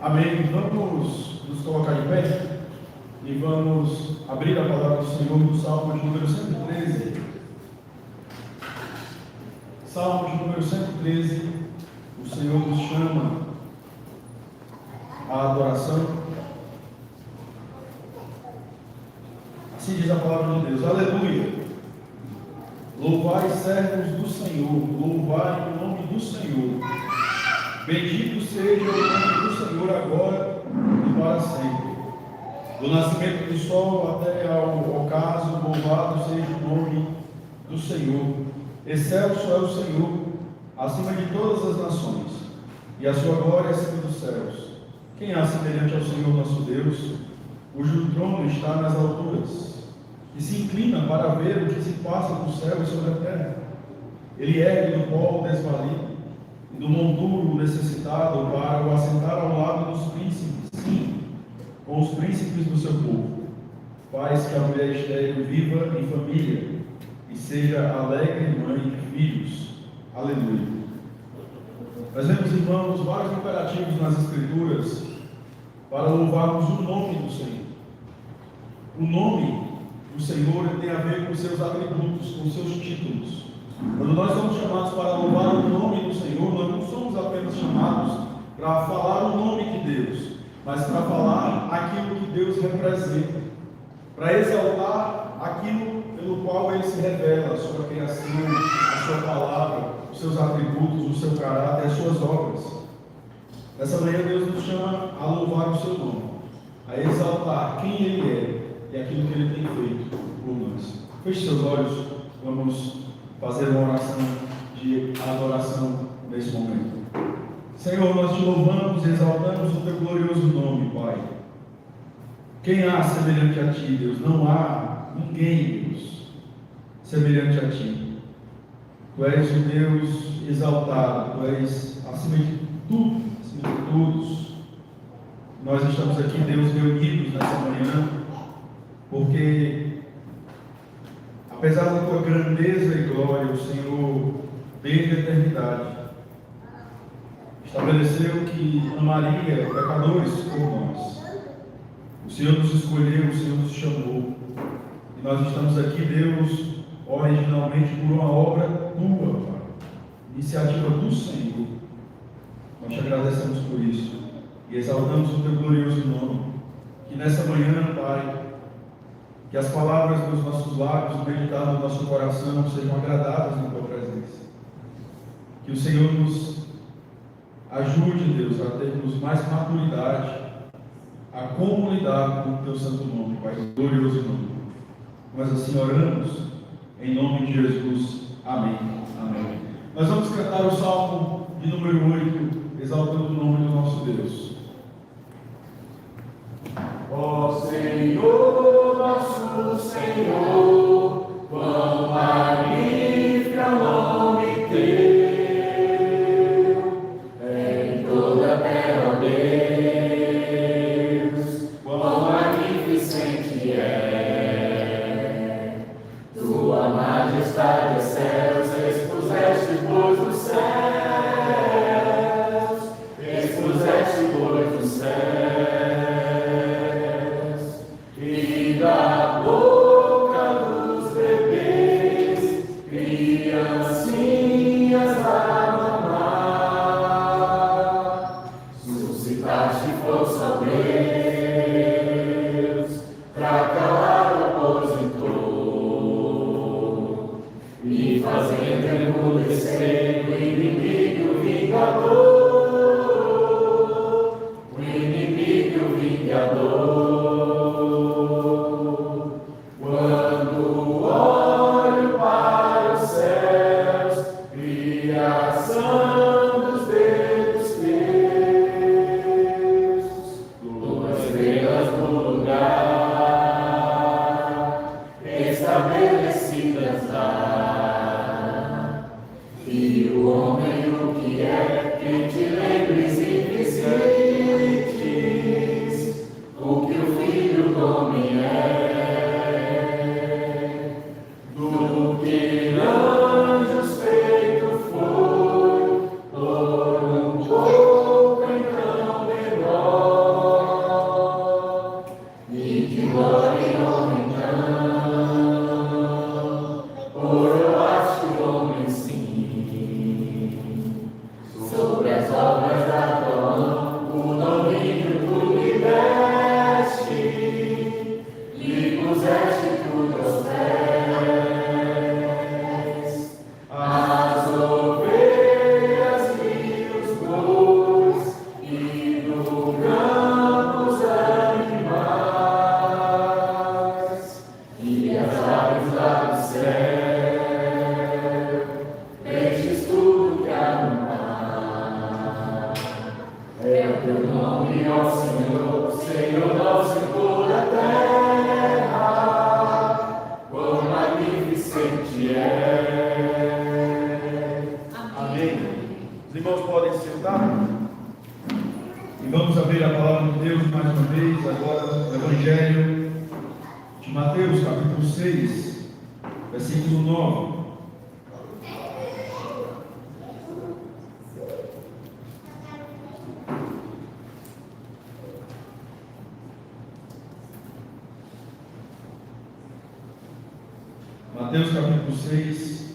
Amém. Vamos nos colocar em pé e vamos abrir a palavra do Senhor no Salmo de número 113. Salmo de número 113, o Senhor nos chama à adoração. Assim diz a palavra de Deus. Aleluia. Louvai, servos do Senhor, louvai o nome do Senhor. Bendito seja o nome do Senhor agora e para sempre. Do nascimento do sol até ao ocaso, louvado seja o nome do Senhor. Excelso é o Senhor, acima de todas as nações, e a sua glória acima dos céus. Quem há semelhante ao Senhor nosso Deus, cujo trono está nas alturas, e se inclina para ver o que se passa no céu e sobre a terra? Ele ergue do pó o desvalido, do monturo necessitado, para o assentar ao lado dos príncipes, sim, com os príncipes do seu povo. Faz que a mulher estéril viva em família e seja alegre mãe de filhos. Aleluia. Nós vemos, irmãos, vários imperativos nas Escrituras para louvarmos o nome do Senhor. O nome do Senhor tem a ver com seus atributos, com seus títulos. Quando nós somos chamados para louvar o nome do Senhor, nós não somos apenas chamados para falar o nome de Deus, mas para falar aquilo que Deus representa, para exaltar aquilo pelo qual Ele se revela, a sua criação, a sua palavra, os seus atributos, o seu caráter, as suas obras. Nessa manhã Deus nos chama a louvar o seu nome, a exaltar quem Ele é e aquilo que Ele tem feito por nós. Feche seus olhos, vamos fazer uma oração de adoração nesse momento. Senhor, nós te louvamos e exaltamos o teu glorioso nome, Pai. Quem há semelhante a ti, Deus? Não há ninguém, Deus, semelhante a ti. Tu és o Deus exaltado, tu és acima de tudo, acima de todos. Nós estamos aqui, Deus, reunidos nessa manhã, porque apesar da tua grandeza e glória, o Senhor, desde a eternidade, estabeleceu que amaria pecadores como nós. O Senhor nos escolheu, o Senhor nos chamou. E nós estamos aqui, Deus, originalmente por uma obra tua, Pai. Iniciativa do Senhor. Nós te agradecemos por isso. E exaltamos o teu glorioso nome. Que nessa manhã, Pai, que as palavras dos nossos lábios, o meditar do nosso coração sejam agradáveis na tua presença. Que o Senhor nos ajude, Deus, a termos mais maturidade, a como lidar com o teu santo nome, Pai, glorioso nome. Nós assim oramos, em nome de Jesus. Amém. Amém. Nós vamos cantar o Salmo de número 8, exaltando o nome do nosso Deus. Ó Senhor, nosso Senhor, quão magnífico é o nome teu, em toda a terra, ó Deus, quão magnificente é. Tua majestade aos céus expuseste, pois dos céus, expuseste, pois dos céus. Da boca dos bebês, criancinhas a mamar, suscitaste força, ó Deus, para calar o opositor e fazendo emudecer o inimigo vingador, o inimigo vingador. E o homem o que é, quem te lembres e visites, o que o filho do homem é, do que anjos feito foi, por um pouco então menor. nome, ó Senhor, Senhor nosso em toda a terra, quão magnificente é. Amém. Os irmãos podem sentar. E vamos abrir a palavra de Deus mais uma vez, agora no Evangelho de Mateus, capítulo 6, versículo 9. Mateus capítulo 6,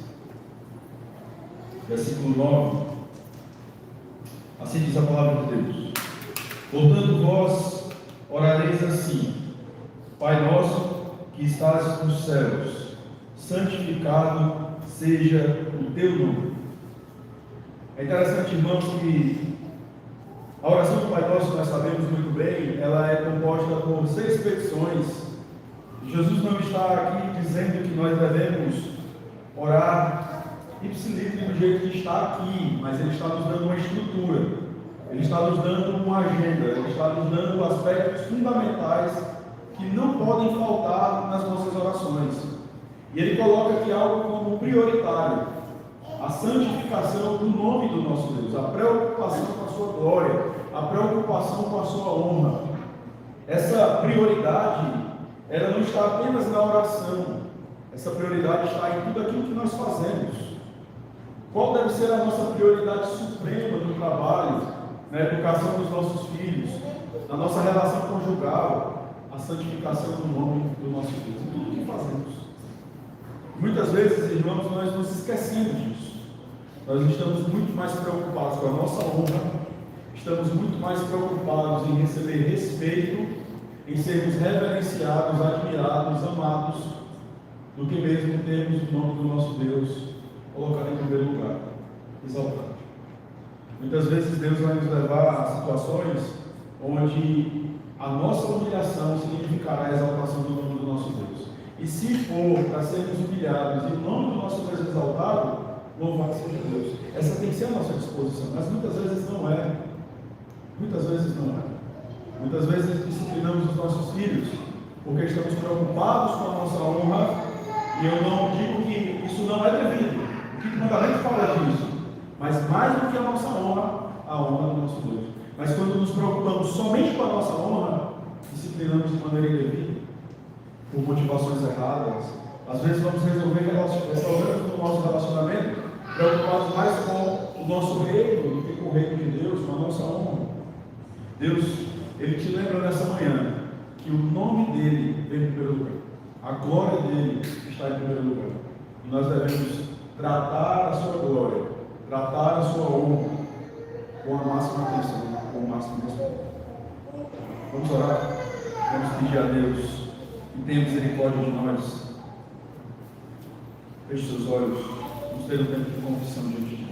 versículo 9. Assim diz a palavra de Deus: portanto, vós orareis assim: Pai nosso que estás nos céus, santificado seja o teu nome. É interessante, irmãos, que a oração do Pai Nosso, nós sabemos muito bem, ela é composta por 6 petições. Jesus não está aqui dizendo que nós devemos orar ipsilitri do jeito que está aqui, mas Ele está nos dando uma estrutura, Ele está nos dando uma agenda, Ele está nos dando aspectos fundamentais que não podem faltar nas nossas orações. E Ele coloca aqui algo como prioritário: a santificação do nome do nosso Deus, a preocupação com a sua glória, a preocupação com a sua honra. Essa prioridade, ela não está apenas na oração, essa prioridade está em tudo aquilo que nós fazemos. Qual deve ser a nossa prioridade suprema no trabalho, na educação dos nossos filhos, na nossa relação conjugal? A santificação do nome do nosso Deus, em tudo que fazemos. Muitas vezes, irmãos, nós nos esquecemos disso. Nós estamos muito mais preocupados com a nossa honra, estamos muito mais preocupados em receber respeito, em sermos reverenciados, admirados, amados, do que mesmo termos o nome do nosso Deus colocado em primeiro lugar, exaltado. Muitas vezes Deus vai nos levar a situações onde a nossa humilhação significará a exaltação do nome do nosso Deus. E se for para sermos humilhados e o nome do nosso Deus exaltado, louvado seja Deus. Essa tem que ser a nossa disposição, mas muitas vezes não é. Muitas vezes não é. Muitas vezes disciplinamos os nossos filhos porque estamos preocupados com a nossa honra, e eu não digo que isso não é devido. O que o mandamento fala disso? Mas mais do que a nossa honra, a honra do nosso Deus. Mas quando nos preocupamos somente com a nossa honra, disciplinamos de maneira indevida, por motivações erradas. Às vezes vamos resolver problemas no nosso relacionamento preocupados mais com o nosso reino do que com o reino de Deus, com a nossa honra. Deus, Ele te lembra nessa manhã que o nome dEle vem em primeiro lugar, a glória dEle está em primeiro lugar, e nós devemos tratar a sua glória, tratar a sua honra com a máxima atenção, com o máximo respeito. Vamos orar, vamos pedir a Deus que tenha misericórdia de nós. Feche seus olhos, vamos ter um tempo de confissão diante de Deus.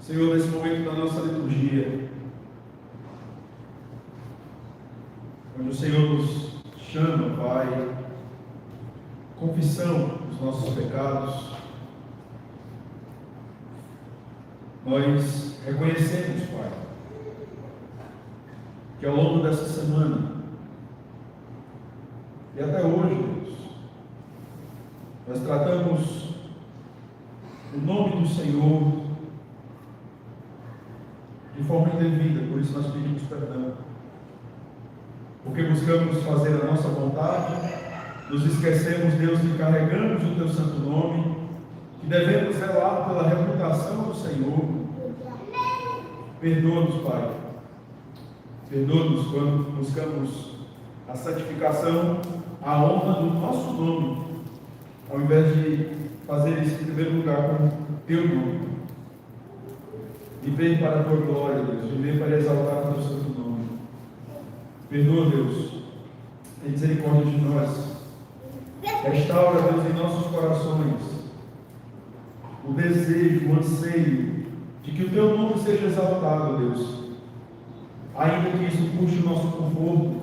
Senhor, nesse momento da nossa liturgia, onde o Senhor nos chama, Pai, confissão dos nossos pecados, nós reconhecemos, Pai, que ao longo dessa semana e até hoje, Deus, nós tratamos o nome do Senhor de forma indevida, por isso nós pedimos perdão, porque buscamos fazer a nossa vontade, nos esquecemos, Deus, de carregamos o Teu santo nome, que devemos zelar pela reputação do Senhor. Perdoa-nos, Pai, perdoa-nos quando buscamos a santificação, a honra do nosso nome, ao invés de fazer isso em primeiro lugar com o teu nome. Viver para a tua glória, Deus, viver para exaltar o teu santo nome. Perdoa, Deus, tem misericórdia de nós. Restaura, Deus, em nossos corações o desejo, o anseio de que o teu nome seja exaltado, Deus, ainda que isso custe o nosso conforto.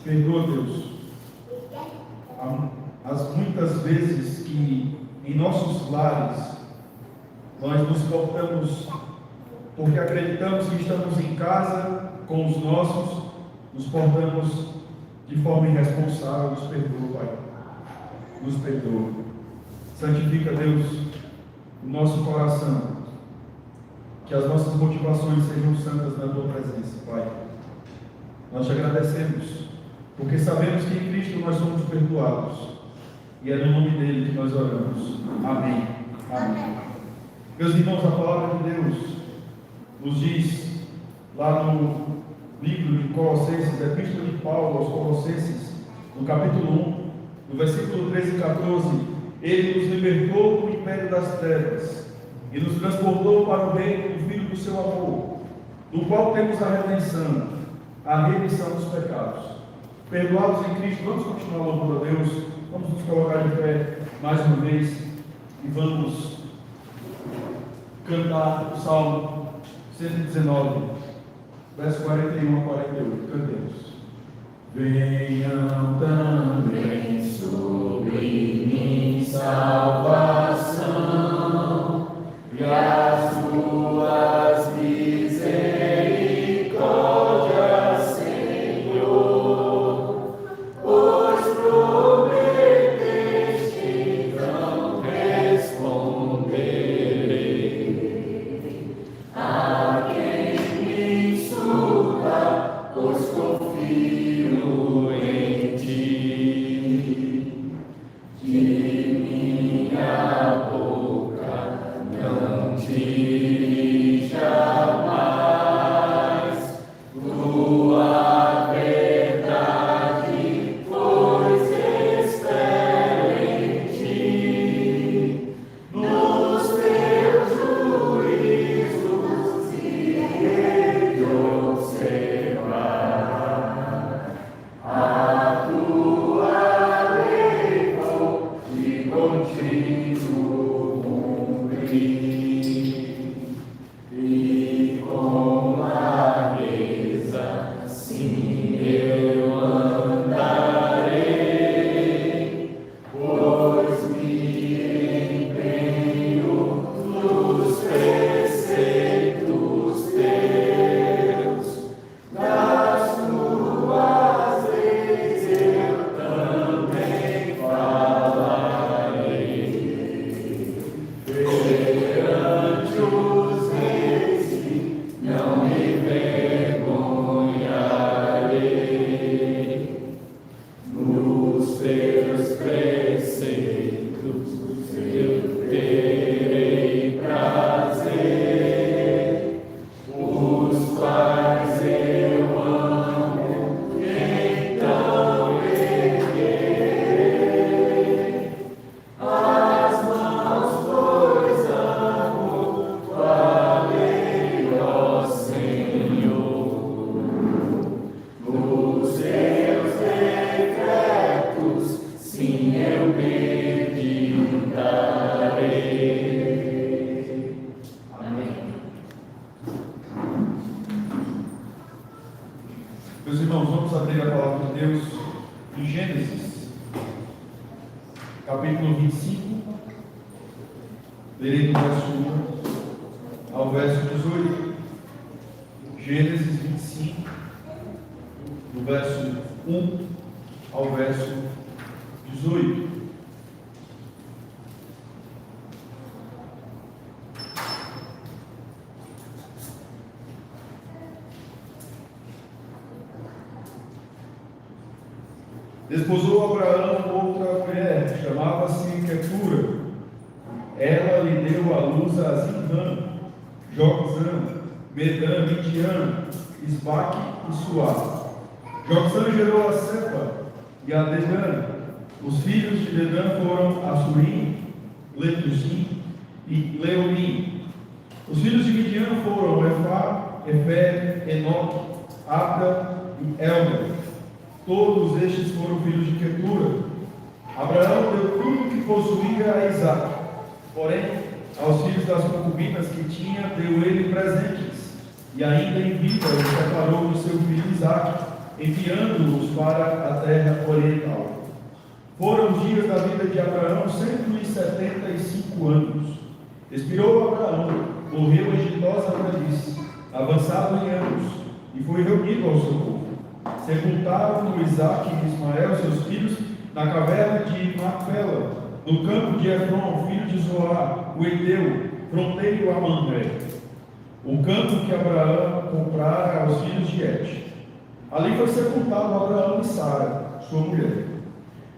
Perdoa, Deus, as muitas vezes que em nossos lares nós nos portamos, porque acreditamos que estamos em casa com os nossos, nos portamos de forma irresponsável. Nos perdoa, Pai, nos perdoa. Santifica, Deus, o nosso coração, que as nossas motivações sejam santas na tua presença, Pai. Nós te agradecemos, porque sabemos que em Cristo nós somos perdoados, e é no nome dele que nós oramos. Amém. Amém. Meus irmãos, a palavra de Deus nos diz, lá no livro de Colossenses, a Epístola de Paulo aos Colossenses, no capítulo 1, no versículo 13 e 14, ele nos libertou do império das trevas e nos transportou para o reino do Filho do seu amor, do qual temos a redenção, a remissão dos pecados. Perdoados em Cristo, vamos continuar louvando a Deus, vamos nos colocar de pé mais uma vez e vamos cantar o Salmo 119, verso 41 a 48. Cantemos. Venham também sobre mim salvação e as tuas misericórdias, Senhor, pois prometeste, não responderei a quem me insulta, pois confio em ti. De minha boca não tire jamais tua verdade, pois espero em ti. Nos teus juízos irei observar a tua lei, vou de contínuo cumprir, e com clareza sim eu andarei, pois me empenho nos preceitos teus, das tuas leis eu também falarei. Perante os reis não me envergonharei, nos teus preceitos eu terei prazer, os quais eu amo, então erguerei as mãos, pois amo tua lei, ó Senhor. Nos teus decretos, sim, eu meditarei. Amém. Meus irmãos, vamos abrir a palavra de Deus em Gênesis, capítulo 25, lerei do verso 1 ao verso 18. Gênesis 25, do verso 1 ao verso 18. Desposou Abraão outra mulher, chamava-se Quetura. Ela lhe deu à luz a Zimrã, Joczã, Medan, Midian, Isbaque e Suá. Joxã gerou a Cefa e a Dedan. Os filhos de Dedan foram Assurim, Letusim e Leonim. Os filhos de Midian foram Efá, Efer, Enoque, Abda e Elmer. Todos estes foram filhos de Quetura. Abraão deu tudo o que possuía a Isaque. Porém, aos filhos das concubinas que tinha, deu ele presentes. E ainda em vida ele separou do seu filho Isaque, enviando-os para a terra oriental. Foram os dias da vida de Abraão 175 anos. Expirou Abraão, morreu em ditosa velhice, avançado em anos, e foi reunido ao seu povo. Sepultaram Isaque e Ismael, seus filhos, na caverna de Macpela, no campo de Efron, filho de Zoar, o Eteu, fronteiro a Mamré, o campo que Abraão comprara aos filhos de Et. Ali foi sepultado Abraão e Sara, sua mulher.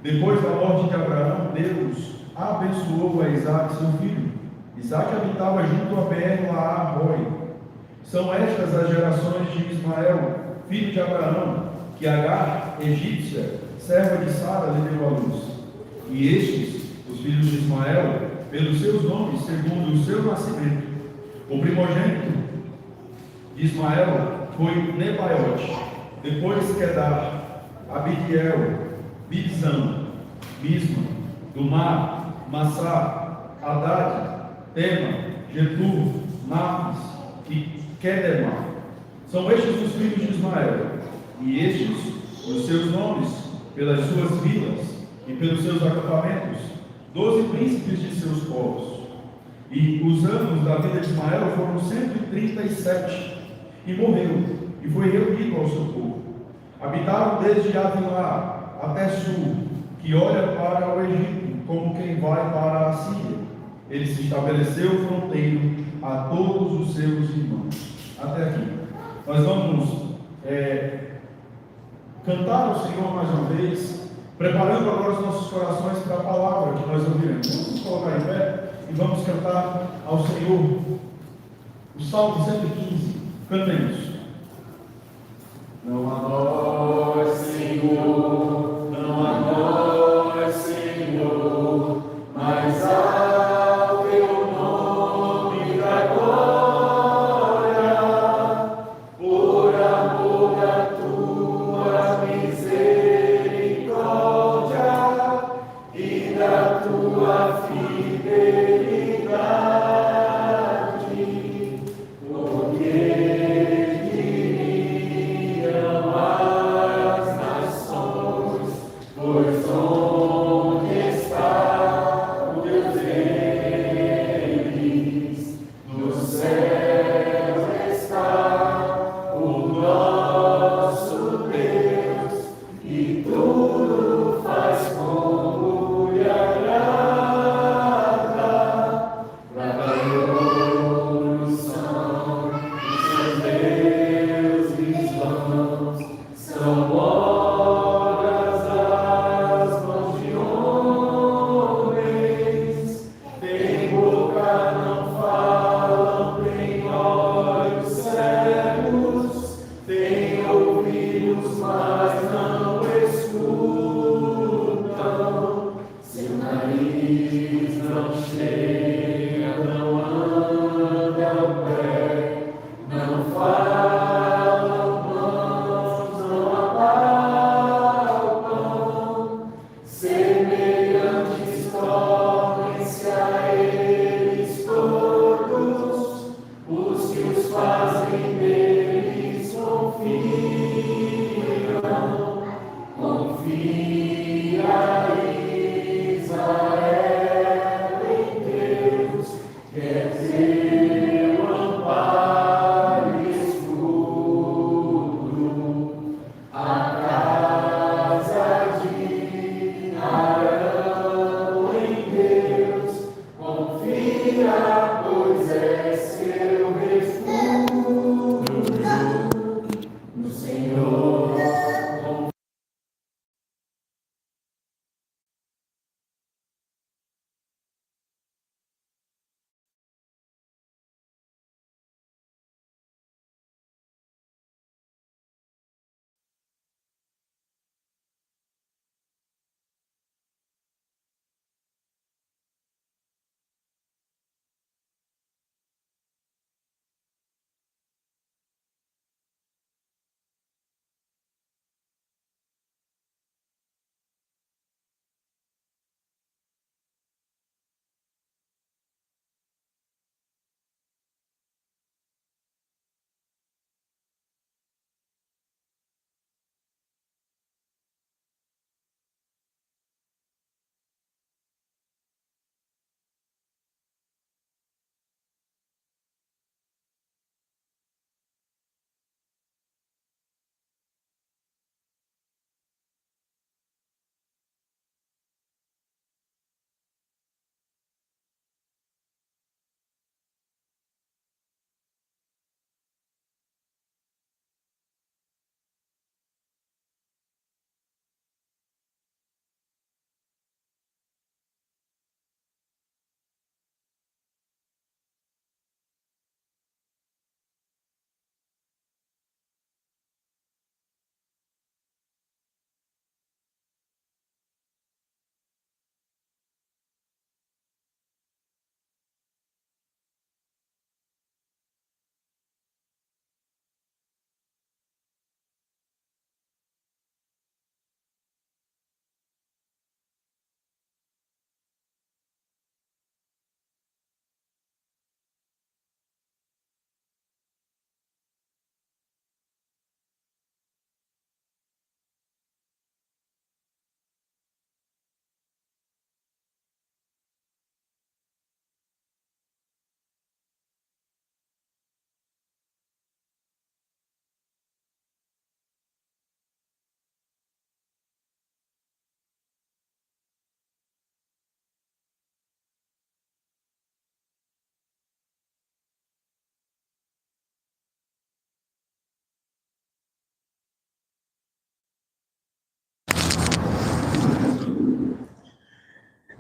Depois da morte de Abraão, Deus abençoou a Isaque, seu filho. Isaque habitava junto a Beer-Lahai-Roi. São estas as gerações de Ismael, filho de Abraão, que Agar, egípcia, serva de Sara, lhe deu à luz. E estes, os filhos de Ismael, pelos seus nomes, segundo o seu nascimento. O primogênito de Ismael foi Nebaiote, depois Quedar, Abidiel, Bibzão, Misma, Dumar, Massá, Haddad, Tema, Getur, Napis e Quedemar. São estes os filhos de Ismael, e estes os seus nomes, pelas suas vilas e pelos seus acampamentos, 12 príncipes de seus povos. E os anos da vida de Ismael foram 137, e morreu, e foi reunido ao seu povo. Habitaram desde Avilá até Sul, que olha para o Egito, como quem vai para a Síria. Ele se estabeleceu fronteiro a todos os seus irmãos. Até aqui. Nós vamos cantar ao Senhor mais uma vez, preparando agora os nossos corações para a palavra que nós ouviremos. Vamos nos colocar em pé e vamos cantar ao Senhor o Salmo 115. Cantemos. Não há nós, Senhor, não há nós, Senhor, mas ao teu nome da glória, por amor da tua misericórdia e da tua fidelidade, porque te amar.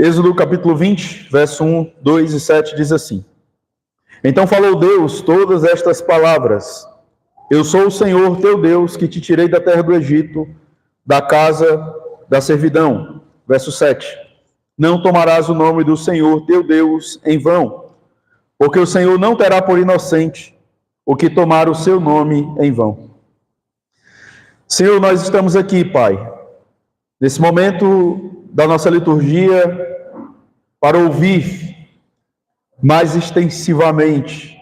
Êxodo capítulo 20, verso 1, 2 e 7 diz assim: Então falou Deus todas estas palavras: Eu sou o Senhor teu Deus, que te tirei da terra do Egito, da casa da servidão. Verso 7. Não tomarás o nome do Senhor teu Deus em vão, porque o Senhor não terá por inocente o que tomar o seu nome em vão. Senhor, nós estamos aqui, Pai, nesse momento da nossa liturgia, para ouvir mais extensivamente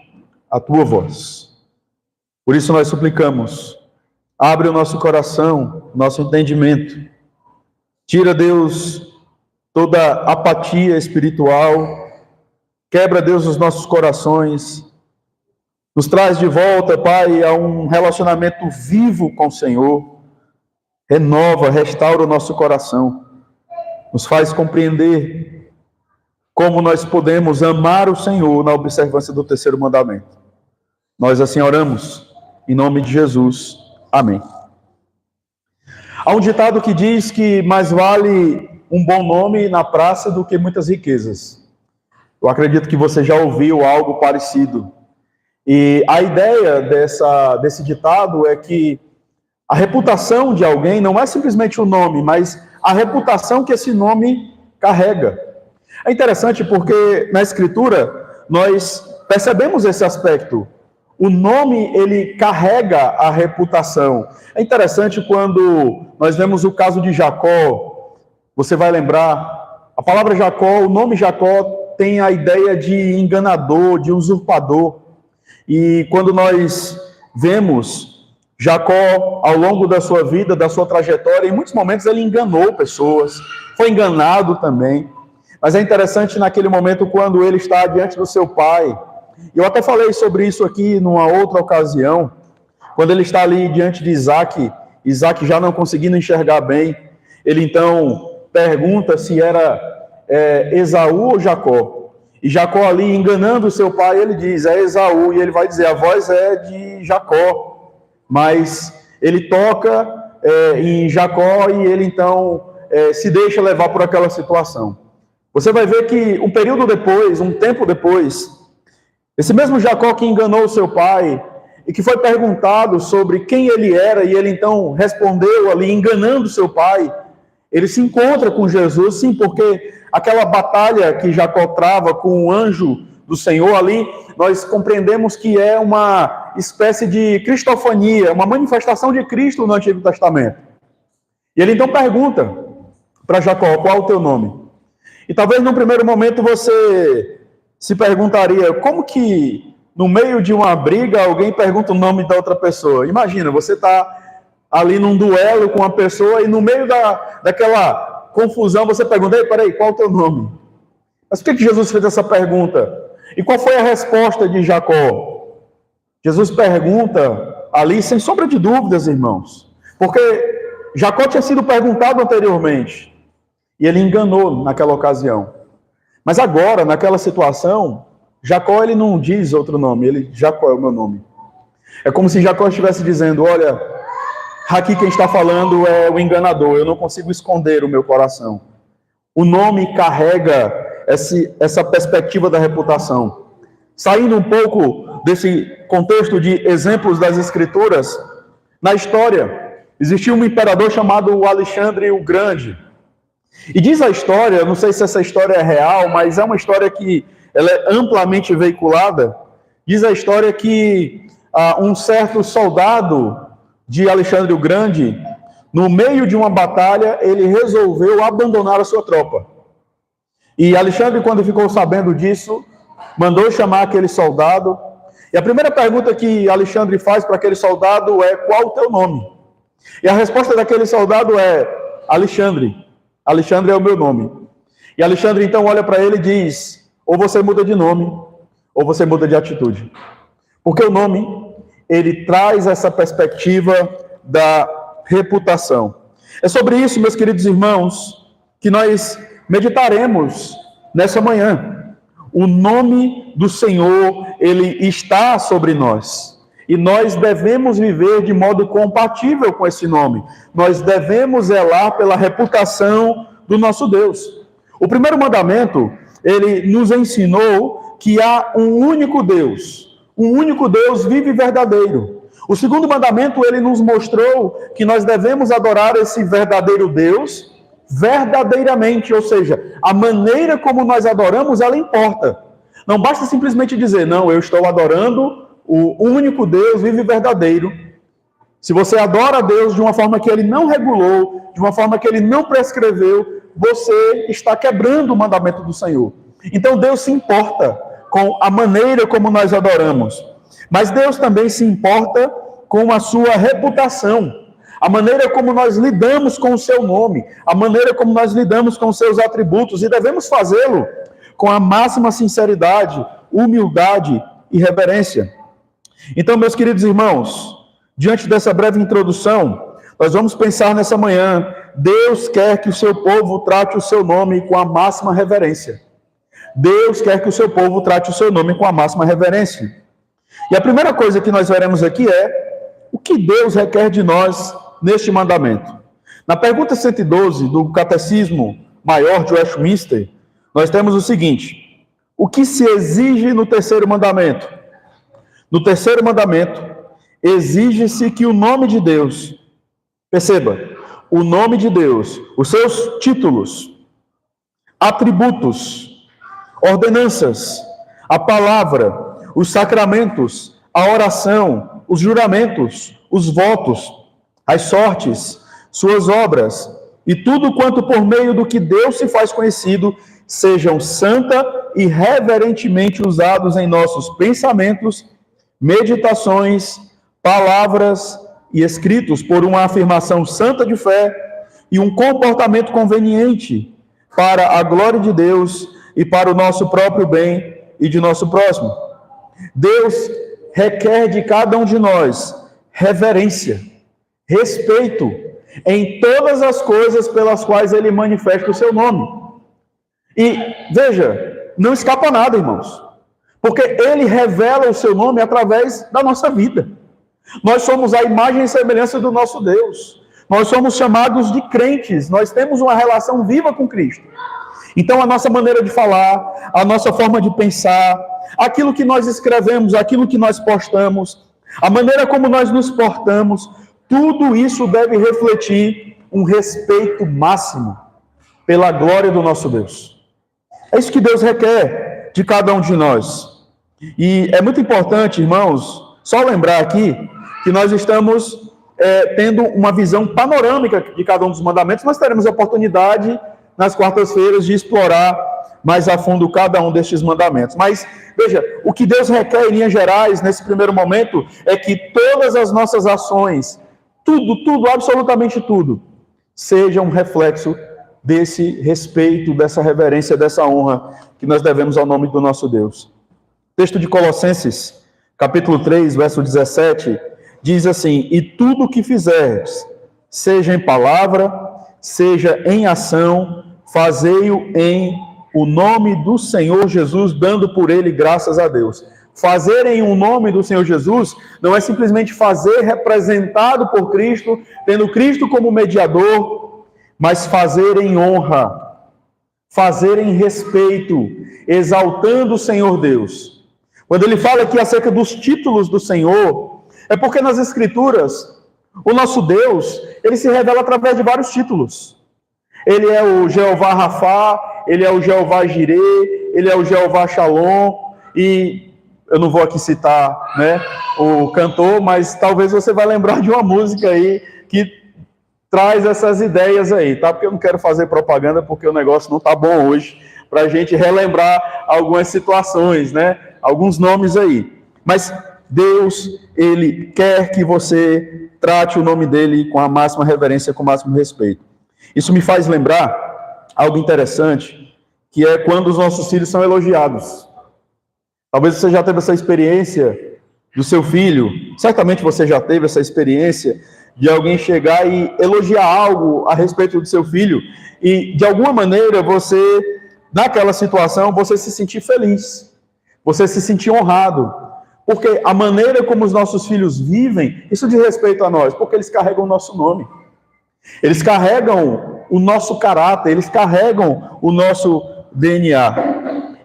a tua voz. Por isso nós suplicamos, abre o nosso coração, nosso entendimento. Tira, Deus, toda apatia espiritual. Quebra, Deus, os nossos corações. Nos traz de volta, Pai, a um relacionamento vivo com o Senhor. Renova, restaura o nosso coração. Nos faz compreender como nós podemos amar o Senhor na observância do terceiro mandamento. Nós assim oramos, em nome de Jesus. Amém. Há um ditado que diz que mais vale um bom nome na praça do que muitas riquezas. Eu acredito que você já ouviu algo parecido. E a ideia desse ditado é que a reputação de alguém não é simplesmente o nome, mas a reputação que esse nome carrega. É interessante porque na Escritura nós percebemos esse aspecto. O nome, ele carrega a reputação. É interessante quando nós vemos o caso de Jacó. Você vai lembrar, a palavra Jacó, o nome Jacó tem a ideia de enganador, de usurpador. E quando nós vemos Jacó, ao longo da sua vida, da sua trajetória, em muitos momentos ele enganou pessoas, foi enganado também. Mas é interessante naquele momento quando ele está diante do seu pai. Eu até falei sobre isso aqui numa outra ocasião, quando ele está ali diante de Isaac, Isaac já não conseguindo enxergar bem, ele então pergunta se era Esaú ou Jacó. E Jacó ali enganando o seu pai, ele diz, é Esaú, e ele vai dizer, a voz é de Jacó. Mas ele toca em Jacó e ele então se deixa levar por aquela situação. Você vai ver que um período depois, um tempo depois, esse mesmo Jacó que enganou o seu pai e que foi perguntado sobre quem ele era e ele então respondeu ali enganando seu pai, ele se encontra com Jesus, sim, porque aquela batalha que Jacó trava com o anjo do Senhor ali, nós compreendemos que é uma espécie de cristofania, uma manifestação de Cristo no Antigo Testamento. E ele então pergunta para Jacó, qual é o teu nome? E talvez num primeiro momento você se perguntaria, como que no meio de uma briga alguém pergunta o nome da outra pessoa? Imagina, você está ali num duelo com uma pessoa e no meio daquela confusão você pergunta, ei, peraí, qual é o teu nome? Mas por que Jesus fez essa pergunta? E qual foi a resposta de Jacó? Jesus pergunta ali sem sombra de dúvidas, irmãos, porque Jacó tinha sido perguntado anteriormente e ele enganou naquela ocasião. Mas agora, naquela situação, Jacó ele não diz outro nome, ele, Jacó é o meu nome. É como se Jacó estivesse dizendo, olha, aqui quem está falando é o enganador, eu não consigo esconder o meu coração. O nome carrega essa perspectiva da reputação. Saindo um pouco desse contexto de exemplos das Escrituras, na história, existia um imperador chamado Alexandre o Grande. E diz a história, não sei se essa história é real, mas é uma história que ela é amplamente veiculada. Diz a história que um certo soldado de Alexandre o Grande, no meio de uma batalha, ele resolveu abandonar a sua tropa. E Alexandre, quando ficou sabendo disso, mandou chamar aquele soldado. E a primeira pergunta que Alexandre faz para aquele soldado é, qual o teu nome? E a resposta daquele soldado é, Alexandre. Alexandre é o meu nome. E Alexandre então olha para ele e diz, ou você muda de nome, ou você muda de atitude. Porque o nome, ele traz essa perspectiva da reputação. É sobre isso, meus queridos irmãos, que nós meditaremos nessa manhã. O nome do Senhor, ele está sobre nós. E nós devemos viver de modo compatível com esse nome. Nós devemos zelar pela reputação do nosso Deus. O primeiro mandamento, ele nos ensinou que há um único Deus vivo e verdadeiro. O segundo mandamento, ele nos mostrou que nós devemos adorar esse verdadeiro Deus verdadeiramente, ou seja, a maneira como nós adoramos, ela importa. Não basta simplesmente dizer, não, eu estou adorando o único Deus vivo e verdadeiro. Se você adora a Deus de uma forma que ele não regulou, de uma forma que ele não prescreveu, você está quebrando o mandamento do Senhor. Então Deus se importa com a maneira como nós adoramos. Mas Deus também se importa com a sua reputação, a maneira como nós lidamos com o seu nome, a maneira como nós lidamos com os seus atributos, e devemos fazê-lo com a máxima sinceridade, humildade e reverência. Então, meus queridos irmãos, diante dessa breve introdução, nós vamos pensar nessa manhã, Deus quer que o seu povo trate o seu nome com a máxima reverência. Deus quer que o seu povo trate o seu nome com a máxima reverência. E a primeira coisa que nós veremos aqui é o que Deus requer de nós neste mandamento. Na pergunta 112 do Catecismo Maior de Westminster, nós temos o seguinte: o que se exige no terceiro mandamento? No terceiro mandamento, exige-se que o nome de Deus, perceba, o nome de Deus, os seus títulos, atributos, ordenanças, a palavra, os sacramentos, a oração, os juramentos, os votos, as sortes, suas obras e tudo quanto por meio do que Deus se faz conhecido, sejam santa e reverentemente usados em nossos pensamentos, meditações, palavras e escritos por uma afirmação santa de fé e um comportamento conveniente para a glória de Deus e para o nosso próprio bem e de nosso próximo. Deus requer de cada um de nós reverência, respeito em todas as coisas pelas quais ele manifesta o seu nome. E, veja, não escapa nada, irmãos, porque ele revela o seu nome através da nossa vida. Nós somos a imagem e semelhança do nosso Deus. Nós somos chamados de crentes, nós temos uma relação viva com Cristo. Então, a nossa maneira de falar, a nossa forma de pensar, aquilo que nós escrevemos, aquilo que nós postamos, a maneira como nós nos portamos, tudo isso deve refletir um respeito máximo pela glória do nosso Deus. É isso que Deus requer de cada um de nós. E é muito importante, irmãos, só lembrar aqui que nós estamos tendo uma visão panorâmica de cada um dos mandamentos. Nós teremos a oportunidade nas quartas-feiras de explorar mais a fundo cada um destes mandamentos. Mas, veja, o que Deus requer em linhas gerais, nesse primeiro momento, é que todas as nossas ações, tudo, absolutamente tudo, seja um reflexo desse respeito, dessa reverência, dessa honra que nós devemos ao nome do nosso Deus. Texto de Colossenses, capítulo 3, verso 17, diz assim: e tudo o que fizerdes, seja em palavra, seja em ação, fazei-o em o nome do Senhor Jesus, dando por ele graças a Deus. Fazer em um nome do Senhor Jesus não é simplesmente fazer representado por Cristo, tendo Cristo como mediador, mas fazer em honra, fazer em respeito, exaltando o Senhor Deus. Quando ele fala aqui acerca dos títulos do Senhor, é porque nas Escrituras, o nosso Deus, ele se revela através de vários títulos. Ele é o Jeová Rafá, ele é o Jeová Jirê, ele é o Jeová Shalom, e eu não vou aqui citar, né, o cantor, mas talvez você vai lembrar de uma música aí que traz essas ideias aí, tá? Porque eu não quero fazer propaganda, porque o negócio não tá bom hoje, para a gente relembrar algumas situações, né, alguns nomes aí. Mas Deus, ele quer que você trate o nome dele com a máxima reverência, com o máximo respeito. Isso me faz lembrar algo interessante, que é quando os nossos filhos são elogiados. Talvez você já teve essa experiência do seu filho, certamente você já teve essa experiência de alguém chegar e elogiar algo a respeito do seu filho, e de alguma maneira você, naquela situação, você se sentir feliz, você se sentir honrado, porque a maneira como os nossos filhos vivem, isso diz respeito a nós, porque eles carregam o nosso nome. Eles carregam o nosso caráter, eles carregam o nosso DNA.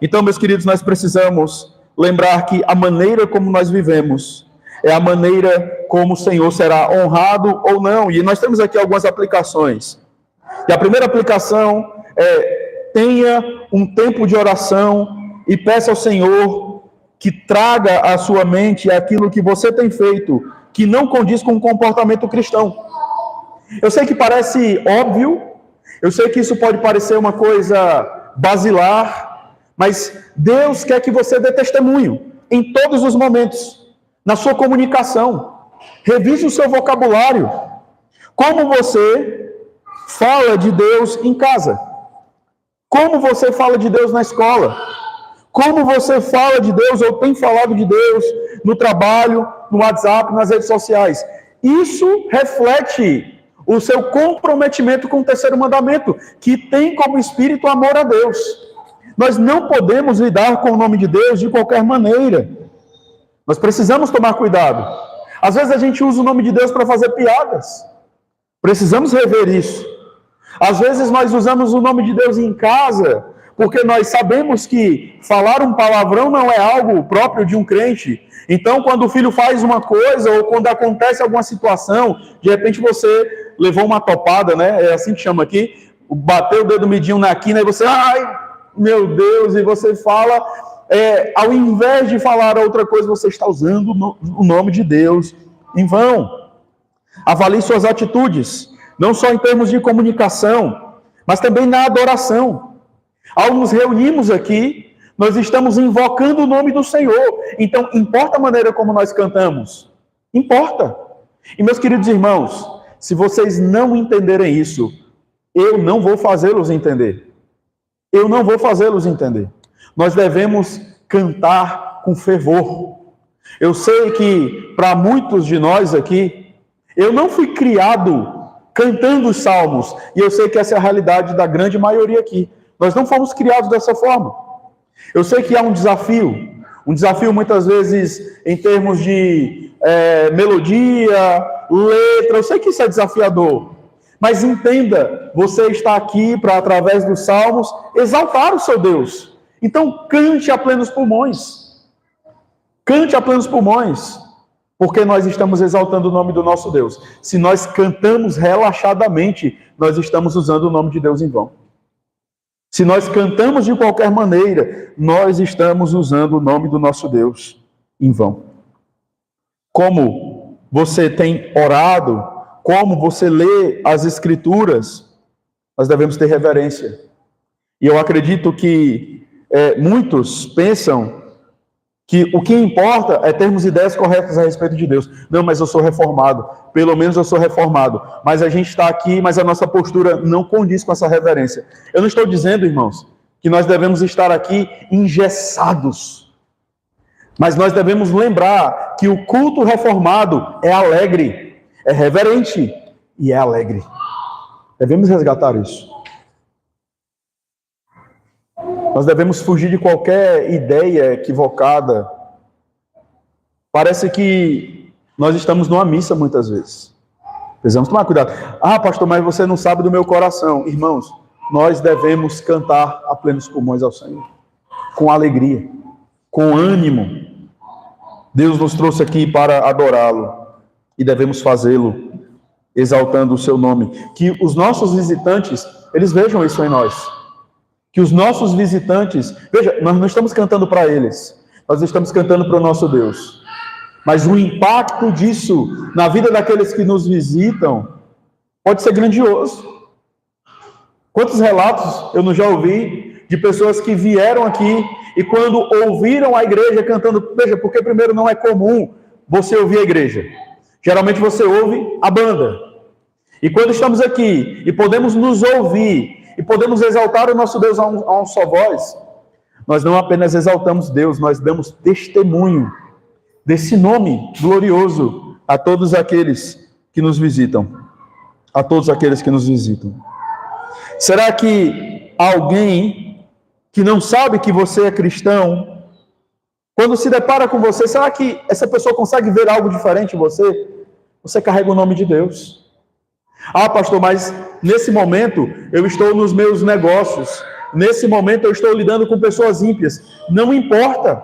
Então, meus queridos, nós precisamos lembrar que a maneira como nós vivemos é a maneira como o Senhor será honrado ou não. E nós temos aqui algumas aplicações. E a primeira aplicação é: tenha um tempo de oração e peça ao Senhor que traga à sua mente aquilo que você tem feito, que não condiz com o comportamento cristão. Eu sei que parece óbvio, eu sei que isso pode parecer uma coisa basilar, mas Deus quer que você dê testemunho em todos os momentos, na sua comunicação. Revise o seu vocabulário. Como você fala de Deus em casa? Como você fala de Deus na escola? Como você fala de Deus ou tem falado de Deus no trabalho, no WhatsApp, nas redes sociais? Isso reflete o seu comprometimento com o terceiro mandamento, que tem como espírito amor a Deus. Nós não podemos lidar com o nome de Deus de qualquer maneira. Nós precisamos tomar cuidado. Às vezes a gente usa o nome de Deus para fazer piadas. Precisamos rever isso. Às vezes nós usamos o nome de Deus em casa, porque nós sabemos que falar um palavrão não é algo próprio de um crente. Então, quando o filho faz uma coisa, ou quando acontece alguma situação, de repente você levou uma topada, né? É assim que chama aqui, bateu o dedo midinho na quina, e você, ai, meu Deus, e você fala, ao invés de falar outra coisa, você está usando o nome de Deus em vão. Avalie suas atitudes, não só em termos de comunicação, mas também na adoração. Ao nos reunirmos aqui, nós estamos invocando o nome do Senhor. Então, importa a maneira como nós cantamos? Importa. E, meus queridos irmãos, se vocês não entenderem isso, eu não vou fazê-los entender. Eu não vou fazê-los entender. Nós devemos cantar com fervor. Eu sei que, para muitos de nós aqui, eu não fui criado cantando os salmos, e eu sei que essa é a realidade da grande maioria aqui. Nós não fomos criados dessa forma. Eu sei que há um desafio muitas vezes em termos de melodia, letra, eu sei que isso é desafiador, mas entenda, você está aqui para, através dos salmos, exaltar o seu Deus. Então cante a plenos pulmões, porque nós estamos exaltando o nome do nosso Deus. Se nós cantamos relaxadamente, nós estamos usando o nome de Deus em vão. Se nós cantamos de qualquer maneira, nós estamos usando o nome do nosso Deus em vão. Como você tem orado, como você lê as Escrituras, nós devemos ter reverência. E eu acredito que muitos pensam que o que importa é termos ideias corretas a respeito de Deus. Não, mas eu sou reformado. Pelo menos eu sou reformado. Mas a gente está aqui, mas a nossa postura não condiz com essa reverência. Eu não estou dizendo, irmãos, que nós devemos estar aqui engessados. Mas nós devemos lembrar que o culto reformado é alegre, é reverente e é alegre. Devemos resgatar isso. Nós devemos fugir de qualquer ideia equivocada. Parece que nós estamos numa missa muitas vezes. Precisamos tomar cuidado. Ah, pastor, mas você não sabe do meu coração. Irmãos, nós devemos cantar a plenos pulmões ao Senhor. Com alegria, com ânimo. Deus nos trouxe aqui para adorá-lo. E devemos fazê-lo exaltando o seu nome. Que os nossos visitantes, eles vejam isso em nós. Que os nossos visitantes... Veja, nós não estamos cantando para eles. Nós estamos cantando para o nosso Deus. Mas o impacto disso na vida daqueles que nos visitam pode ser grandioso. Quantos relatos eu não já ouvi de pessoas que vieram aqui e quando ouviram a igreja cantando... Veja, porque primeiro não é comum você ouvir a igreja. Geralmente você ouve a banda. E quando estamos aqui e podemos nos ouvir... e podemos exaltar o nosso Deus a um só voz, nós não apenas exaltamos Deus, nós damos testemunho desse nome glorioso a todos aqueles que nos visitam. A todos aqueles que nos visitam. Será que alguém que não sabe que você é cristão, quando se depara com você, será que essa pessoa consegue ver algo diferente em você? Você carrega o nome de Deus. Ah, pastor, mas nesse momento eu estou nos meus negócios. Nesse momento eu estou lidando com pessoas ímpias. Não importa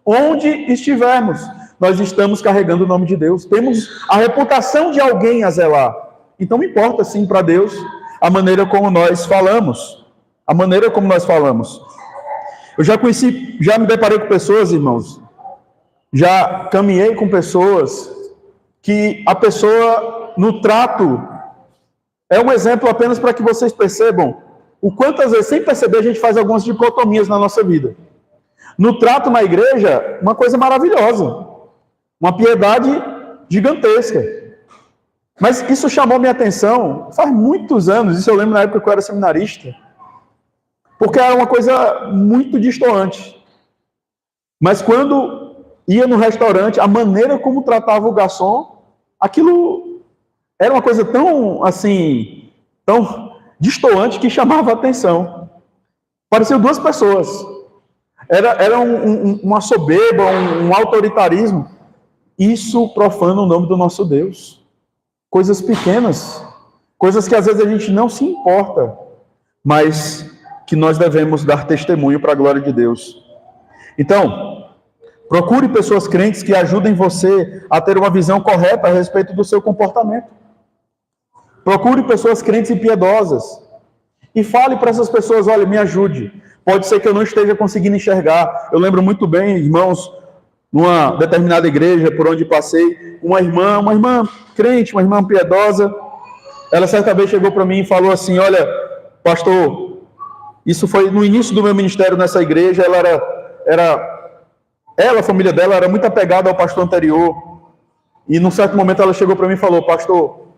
onde estivermos, nós estamos carregando o nome de Deus. Temos a reputação de alguém a zelar. Então importa sim para Deus a maneira como nós falamos. A maneira como nós falamos. Eu já me deparei com pessoas, irmãos. Já caminhei com pessoas que a pessoa no trato é um exemplo apenas para que vocês percebam o quanto às vezes, sem perceber, a gente faz algumas dicotomias na nossa vida. No trato na igreja, uma coisa maravilhosa. Uma piedade gigantesca. Mas isso chamou minha atenção faz muitos anos. Isso eu lembro na época que eu era seminarista. Porque era uma coisa muito distoante. Mas quando ia no restaurante, a maneira como tratava o garçom, aquilo era uma coisa tão, assim, tão distoante que chamava a atenção. Pareciam duas pessoas. Era uma soberba, um autoritarismo. Isso profana o nome do nosso Deus. Coisas pequenas, coisas que às vezes a gente não se importa, mas que nós devemos dar testemunho para a glória de Deus. Então, procure pessoas crentes que ajudem você a ter uma visão correta a respeito do seu comportamento. Procure pessoas crentes e piedosas. E fale para essas pessoas, olha, me ajude. Pode ser que eu não esteja conseguindo enxergar. Eu lembro muito bem, irmãos, numa determinada igreja por onde passei, uma irmã crente, uma irmã piedosa, ela certa vez chegou para mim e falou assim, olha, pastor, isso foi no início do meu ministério nessa igreja, a família dela era muito apegada ao pastor anterior, e num certo momento ela chegou para mim e falou, pastor,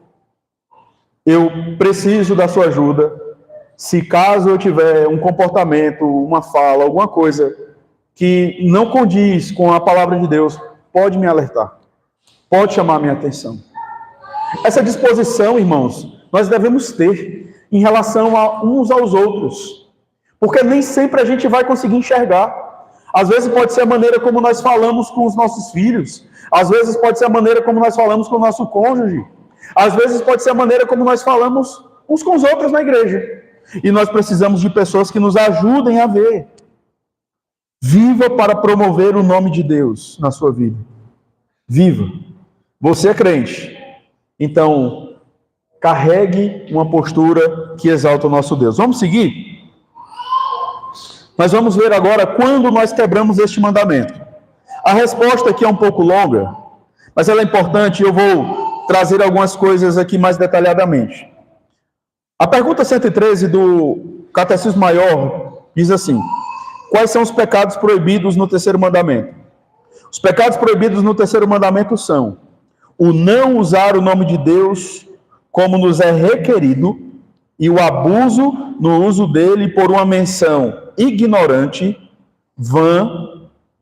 eu preciso da sua ajuda, se caso eu tiver um comportamento, uma fala, alguma coisa que não condiz com a palavra de Deus, pode me alertar, pode chamar a minha atenção. Essa disposição, irmãos, nós devemos ter em relação a uns aos outros, porque nem sempre a gente vai conseguir enxergar. Às vezes pode ser a maneira como nós falamos com os nossos filhos, às vezes pode ser a maneira como nós falamos com o nosso cônjuge, às vezes pode ser a maneira como nós falamos uns com os outros na igreja. E nós precisamos de pessoas que nos ajudem a ver. Viva para promover o nome de Deus na sua vida. Viva. Você é crente. Então, carregue uma postura que exalta o nosso Deus. Vamos seguir? Nós vamos ver agora quando nós quebramos este mandamento. A resposta aqui é um pouco longa, mas ela é importante e eu vou trazer algumas coisas aqui mais detalhadamente. A pergunta 113 do Catecismo Maior diz assim: quais são os pecados proibidos no terceiro mandamento? Os pecados proibidos no terceiro mandamento são o não usar o nome de Deus como nos é requerido e o abuso no uso dele por uma menção ignorante, vã,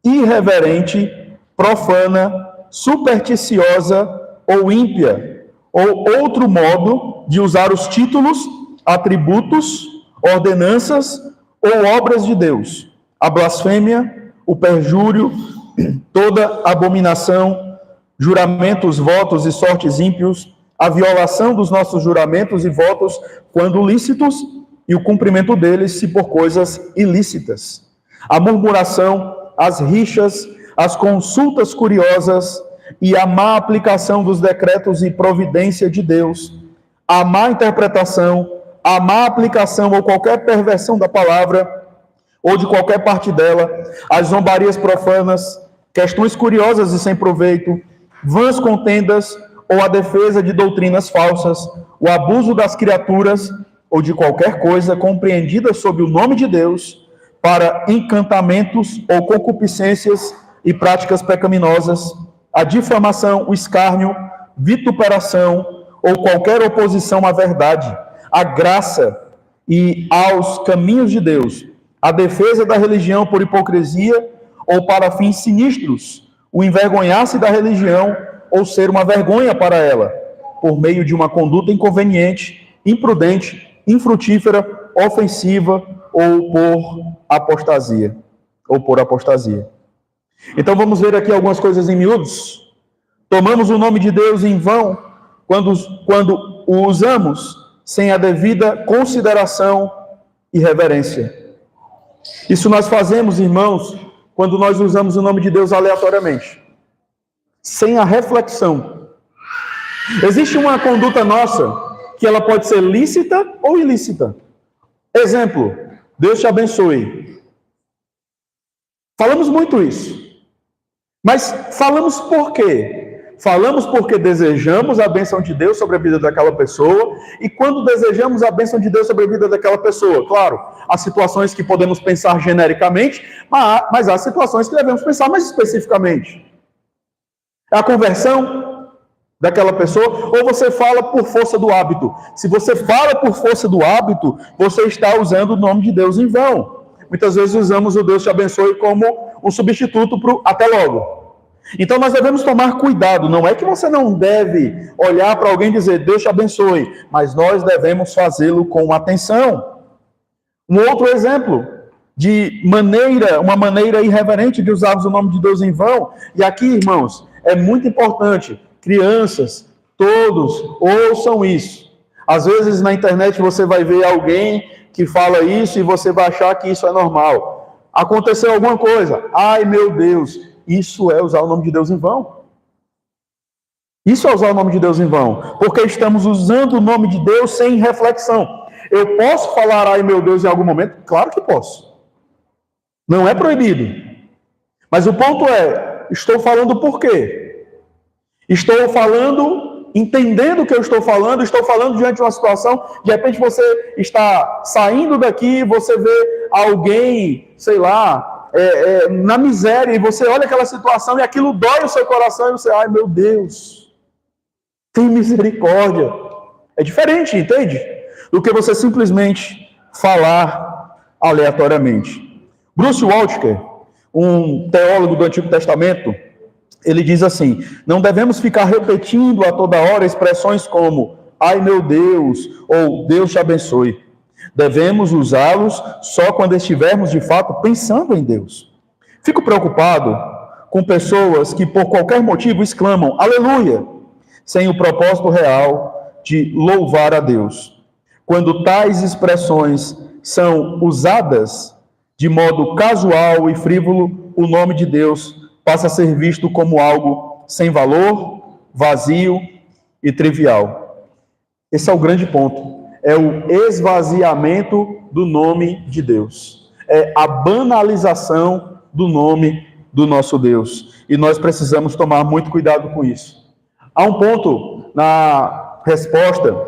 irreverente, profana, supersticiosa ou ímpia, ou outro modo de usar os títulos, atributos, ordenanças ou obras de Deus, a blasfêmia, o perjúrio, toda abominação, juramentos, votos e sortes ímpios, a violação dos nossos juramentos e votos quando lícitos e o cumprimento deles se por coisas ilícitas, a murmuração, as rixas, as consultas curiosas e a má aplicação dos decretos e providência de Deus, a má interpretação, a má aplicação ou qualquer perversão da palavra ou de qualquer parte dela, as zombarias profanas, questões curiosas e sem proveito, vãs contendas ou a defesa de doutrinas falsas, o abuso das criaturas ou de qualquer coisa compreendida sob o nome de Deus para encantamentos ou concupiscências e práticas pecaminosas, a difamação, o escárnio, vituperação ou qualquer oposição à verdade, à graça e aos caminhos de Deus, a defesa da religião por hipocrisia ou para fins sinistros, o envergonhar-se da religião ou ser uma vergonha para ela, por meio de uma conduta inconveniente, imprudente, infrutífera, ofensiva ou por apostasia. Então vamos ver aqui algumas coisas em miúdos. Tomamos o nome de Deus em vão quando o usamos sem a devida consideração e reverência. Isso nós fazemos, irmãos, quando nós usamos o nome de Deus aleatoriamente, sem a reflexão. Existe uma conduta nossa que ela pode ser lícita ou ilícita. Exemplo, Deus te abençoe. Falamos muito isso. Mas falamos por quê? Falamos porque desejamos a bênção de Deus sobre a vida daquela pessoa, e quando desejamos a bênção de Deus sobre a vida daquela pessoa, claro, há situações que podemos pensar genericamente, mas há situações que devemos pensar mais especificamente. É a conversão daquela pessoa, ou você fala por força do hábito? Se você fala por força do hábito, você está usando o nome de Deus em vão. Muitas vezes usamos o Deus te abençoe como um substituto para o até logo. Então nós devemos tomar cuidado. Não é que você não deve olhar para alguém e dizer Deus te abençoe, mas nós devemos fazê-lo com atenção. Um outro exemplo de uma maneira irreverente de usarmos o nome de Deus em vão, e aqui, irmãos, é muito importante, crianças, todos ouçam isso. Às vezes na internet você vai ver alguém que fala isso e você vai achar que isso é normal. Aconteceu alguma coisa, ai meu Deus, isso é usar o nome de Deus em vão. Isso é usar o nome de Deus em vão, porque estamos usando o nome de Deus sem reflexão. Eu posso falar ai meu Deus em algum momento? Claro que posso. Não é proibido. Mas o ponto é, estou falando por quê? Estou falando, entendendo o que eu estou falando diante de uma situação, de repente você está saindo daqui, você vê alguém, sei lá, na miséria, e você olha aquela situação e aquilo dói o seu coração, e você, ai meu Deus, tem misericórdia. É diferente, entende? Do que você simplesmente falar aleatoriamente. Bruce Waltker, um teólogo do Antigo Testamento, ele diz assim: não devemos ficar repetindo a toda hora expressões como ai meu Deus, ou Deus te abençoe. Devemos usá-los só quando estivermos de fato pensando em Deus. Fico preocupado com pessoas que por qualquer motivo exclamam aleluia, sem o propósito real de louvar a Deus. Quando tais expressões são usadas de modo casual e frívolo, o nome de Deus passa a ser visto como algo sem valor, vazio e trivial. Esse é o grande ponto. É o esvaziamento do nome de Deus. É a banalização do nome do nosso Deus. E nós precisamos tomar muito cuidado com isso. Há um ponto na resposta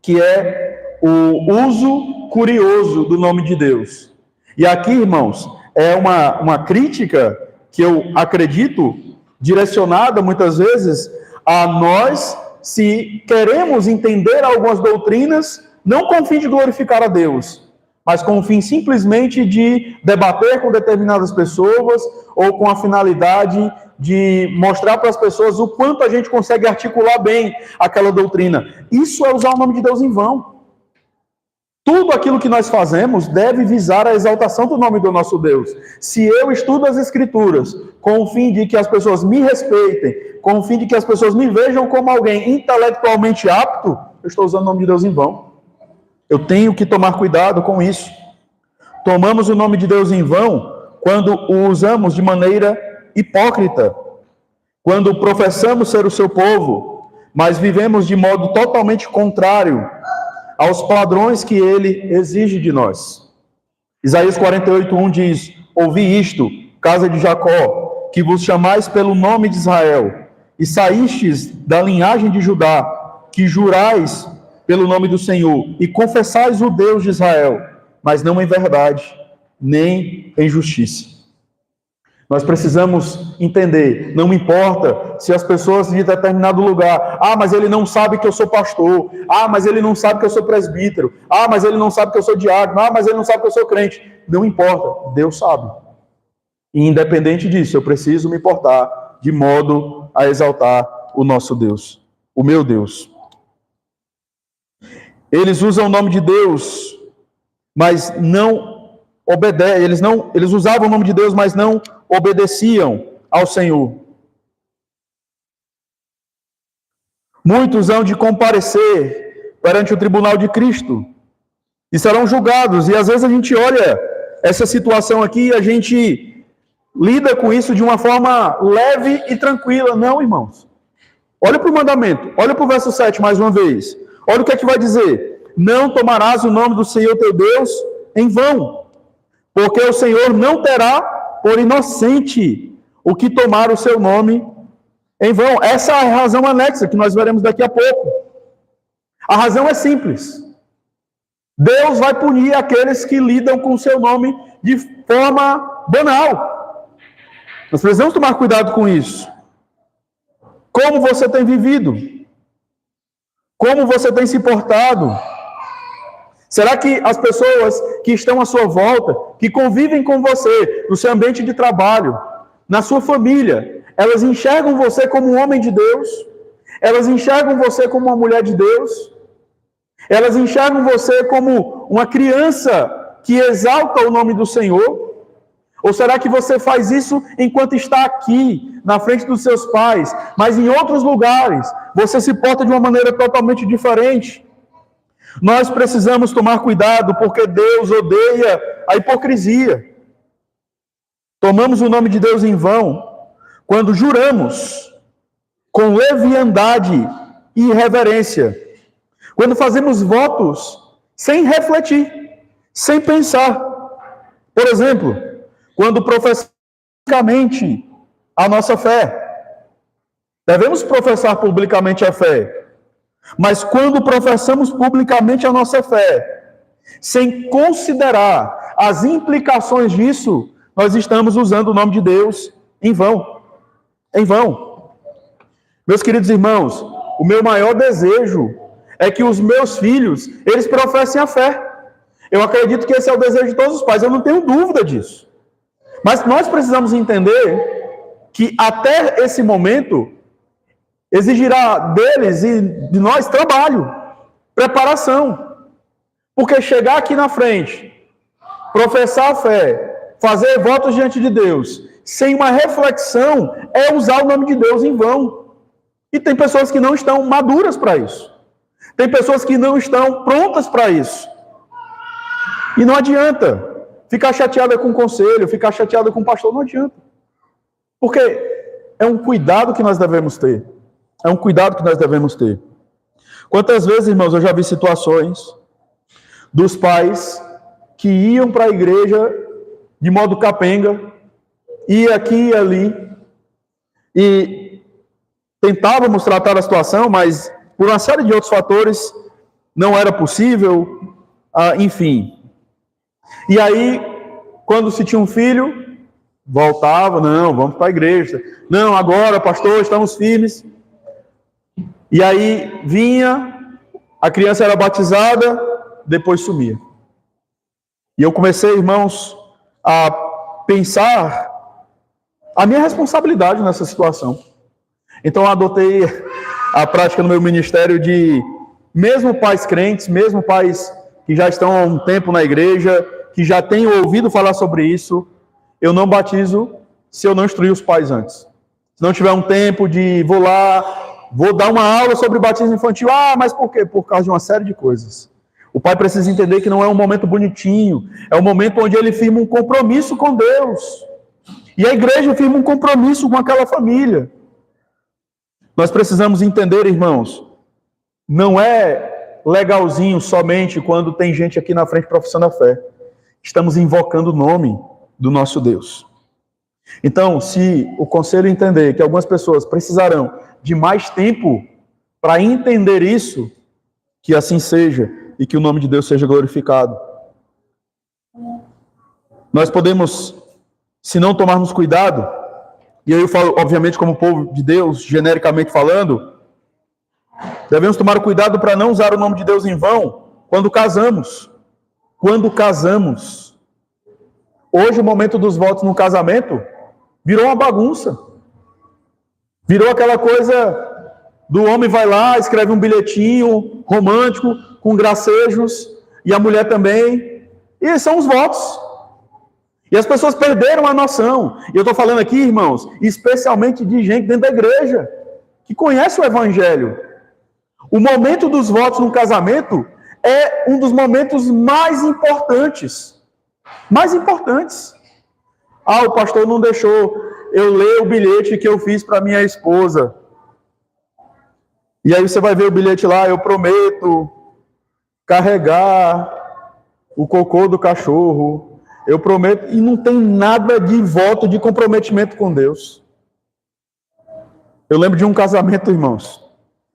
que é o uso curioso do nome de Deus. E aqui, irmãos, é uma crítica que eu acredito direcionada muitas vezes a nós, se queremos entender algumas doutrinas, não com o fim de glorificar a Deus, mas com o fim simplesmente de debater com determinadas pessoas, ou com a finalidade de mostrar para as pessoas o quanto a gente consegue articular bem aquela doutrina. Isso é usar o nome de Deus em vão. Tudo aquilo que nós fazemos deve visar a exaltação do nome do nosso Deus. Se eu estudo as Escrituras com o fim de que as pessoas me respeitem, com o fim de que as pessoas me vejam como alguém intelectualmente apto, eu estou usando o nome de Deus em vão. Eu tenho que tomar cuidado com isso. Tomamos o nome de Deus em vão quando o usamos de maneira hipócrita, quando professamos ser o seu povo, mas vivemos de modo totalmente contrário aos padrões que ele exige de nós. Isaías 48:1 diz: ouvi isto, casa de Jacó, que vos chamais pelo nome de Israel, e saístes da linhagem de Judá, que jurais pelo nome do Senhor, e confessais o Deus de Israel, mas não em verdade, nem em justiça. Nós precisamos entender, não importa se as pessoas de determinado lugar, mas ele não sabe que eu sou pastor, mas ele não sabe que eu sou presbítero, mas ele não sabe que eu sou diácono, mas ele não sabe que eu sou crente. Não importa, Deus sabe. E independente disso, eu preciso me portar de modo a exaltar o nosso Deus, o meu Deus. Eles usam o nome de Deus, mas não obedecem, eles usavam o nome de Deus, mas não obedeciam ao Senhor. Muitos hão de comparecer perante o tribunal de Cristo e serão julgados. E às vezes a gente olha essa situação aqui e a gente lida com isso de uma forma leve e tranquila. Não, irmãos. Olha para o mandamento, olha para o verso 7 mais uma vez. Olha o que é que vai dizer. Não tomarás o nome do Senhor teu Deus em vão, porque o Senhor não terá por inocente o que tomar o seu nome em vão. Essa é a razão anexa que nós veremos daqui a pouco. A razão é simples. Deus vai punir aqueles que lidam com o seu nome de forma banal. Nós precisamos tomar cuidado com isso. Como você tem vivido? Como você tem se portado? Será que as pessoas que estão à sua volta, que convivem com você, no seu ambiente de trabalho, na sua família, elas enxergam você como um homem de Deus? Elas enxergam você como uma mulher de Deus? Elas enxergam você como uma criança que exalta o nome do Senhor? Ou será que você faz isso enquanto está aqui, na frente dos seus pais, mas em outros lugares você se porta de uma maneira totalmente diferente? Nós precisamos tomar cuidado, porque Deus odeia a hipocrisia. Tomamos o nome de Deus em vão quando juramos com leviandade e irreverência. Quando fazemos votos sem refletir, sem pensar. Por exemplo, quando professamos publicamente a nossa fé. Devemos professar publicamente a fé. Mas quando professamos publicamente a nossa fé, sem considerar as implicações disso, nós estamos usando o nome de Deus em vão. Em vão. Meus queridos irmãos, o meu maior desejo é que os meus filhos, eles professem a fé. Eu acredito que esse é o desejo de todos os pais, eu não tenho dúvida disso. Mas nós precisamos entender que até esse momento exigirá deles e de nós trabalho, preparação. Porque chegar aqui na frente, professar a fé, fazer votos diante de Deus, sem uma reflexão, é usar o nome de Deus em vão. E tem pessoas que não estão maduras para isso. Tem pessoas que não estão prontas para isso. E não adianta ficar chateada com o conselho, ficar chateada com o pastor, não adianta. Porque é um cuidado que nós devemos ter. É um cuidado que nós devemos ter. Quantas vezes, irmãos, eu já vi situações dos pais que iam para a igreja de modo capenga, ia aqui e ali, e tentávamos tratar a situação, mas por uma série de outros fatores não era possível, enfim. E aí, quando se tinha um filho, voltava, não, vamos para a igreja. Não, agora, pastor, estamos firmes. E aí vinha, a criança era batizada, depois sumia. E eu comecei, irmãos, a pensar a minha responsabilidade nessa situação. Então eu adotei a prática no meu ministério de, mesmo pais crentes, mesmo pais que já estão há um tempo na igreja, que já têm ouvido falar sobre isso, eu não batizo se eu não instruir os pais antes. Se não tiver um tempo de, vou lá, vou dar uma aula sobre batismo infantil. Ah, mas por quê? Por causa de uma série de coisas. O pai precisa entender que não é um momento bonitinho, é um momento onde ele firma um compromisso com Deus. E a igreja firma um compromisso com aquela família. Nós precisamos entender, irmãos, não é legalzinho somente quando tem gente aqui na frente professando a fé. Estamos invocando o nome do nosso Deus. Então, se o conselho entender que algumas pessoas precisarão de mais tempo para entender isso, que assim seja e que o nome de Deus seja glorificado. Nós podemos, se não tomarmos cuidado, e aí eu falo, obviamente, como povo de Deus, genericamente falando, devemos tomar cuidado para não usar o nome de Deus em vão quando casamos. Quando casamos. Hoje, o momento dos votos no casamento virou uma bagunça. Virou aquela coisa do homem vai lá, escreve um bilhetinho romântico, com gracejos, e a mulher também. E são os votos. E as pessoas perderam a noção. E eu estou falando aqui, irmãos, especialmente de gente dentro da igreja, que conhece o evangelho. O momento dos votos no casamento é um dos momentos mais importantes. Mais importantes. Ah, o pastor não deixou eu ler o bilhete que eu fiz para minha esposa. E aí você vai ver o bilhete lá, eu prometo carregar o cocô do cachorro. Eu prometo, e não tem nada de voto de comprometimento com Deus. Eu lembro de um casamento, irmãos.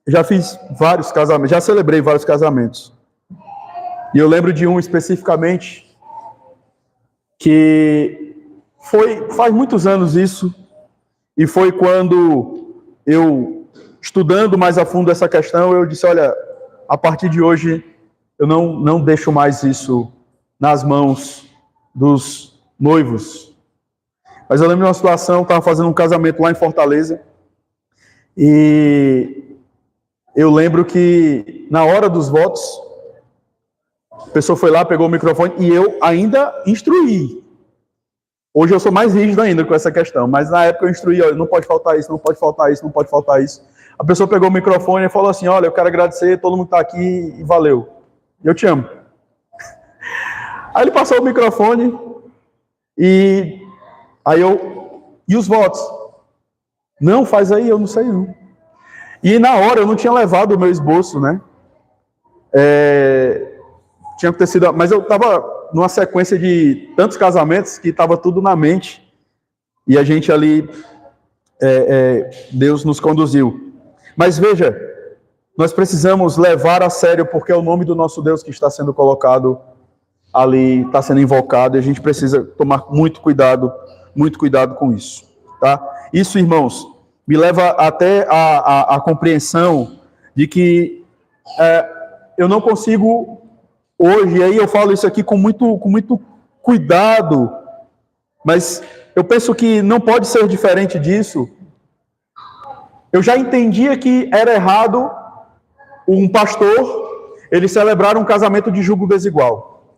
Eu já fiz vários casamentos, já celebrei vários casamentos. E eu lembro de um especificamente que faz muitos anos isso, e foi quando eu, estudando mais a fundo essa questão, eu disse, olha, a partir de hoje eu não deixo mais isso nas mãos dos noivos. Mas eu lembro de uma situação, estava fazendo um casamento lá em Fortaleza, e eu lembro que na hora dos votos, a pessoa foi lá, pegou o microfone, e eu ainda instruí. Hoje eu sou mais rígido ainda com essa questão, mas na época eu instruí, olha, não pode faltar isso, não pode faltar isso, não pode faltar isso. A pessoa pegou o microfone e falou assim, olha, eu quero agradecer, todo mundo está aqui e valeu. Eu te amo. Aí ele passou o microfone e os votos? Não, faz aí, eu não sei não. E na hora eu não tinha levado o meu esboço, né? Tinha que ter sido, mas eu estava numa sequência de tantos casamentos que estava tudo na mente. E a gente ali, Deus nos conduziu. Mas veja, nós precisamos levar a sério, porque é o nome do nosso Deus que está sendo colocado ali, está sendo invocado, e a gente precisa tomar muito cuidado com isso, tá? Isso, irmãos, me leva até a compreensão de que eu não consigo hoje, e aí eu falo isso aqui com muito cuidado, mas eu penso que não pode ser diferente disso. Eu já entendia que era errado um pastor, ele celebrar um casamento de julgo desigual.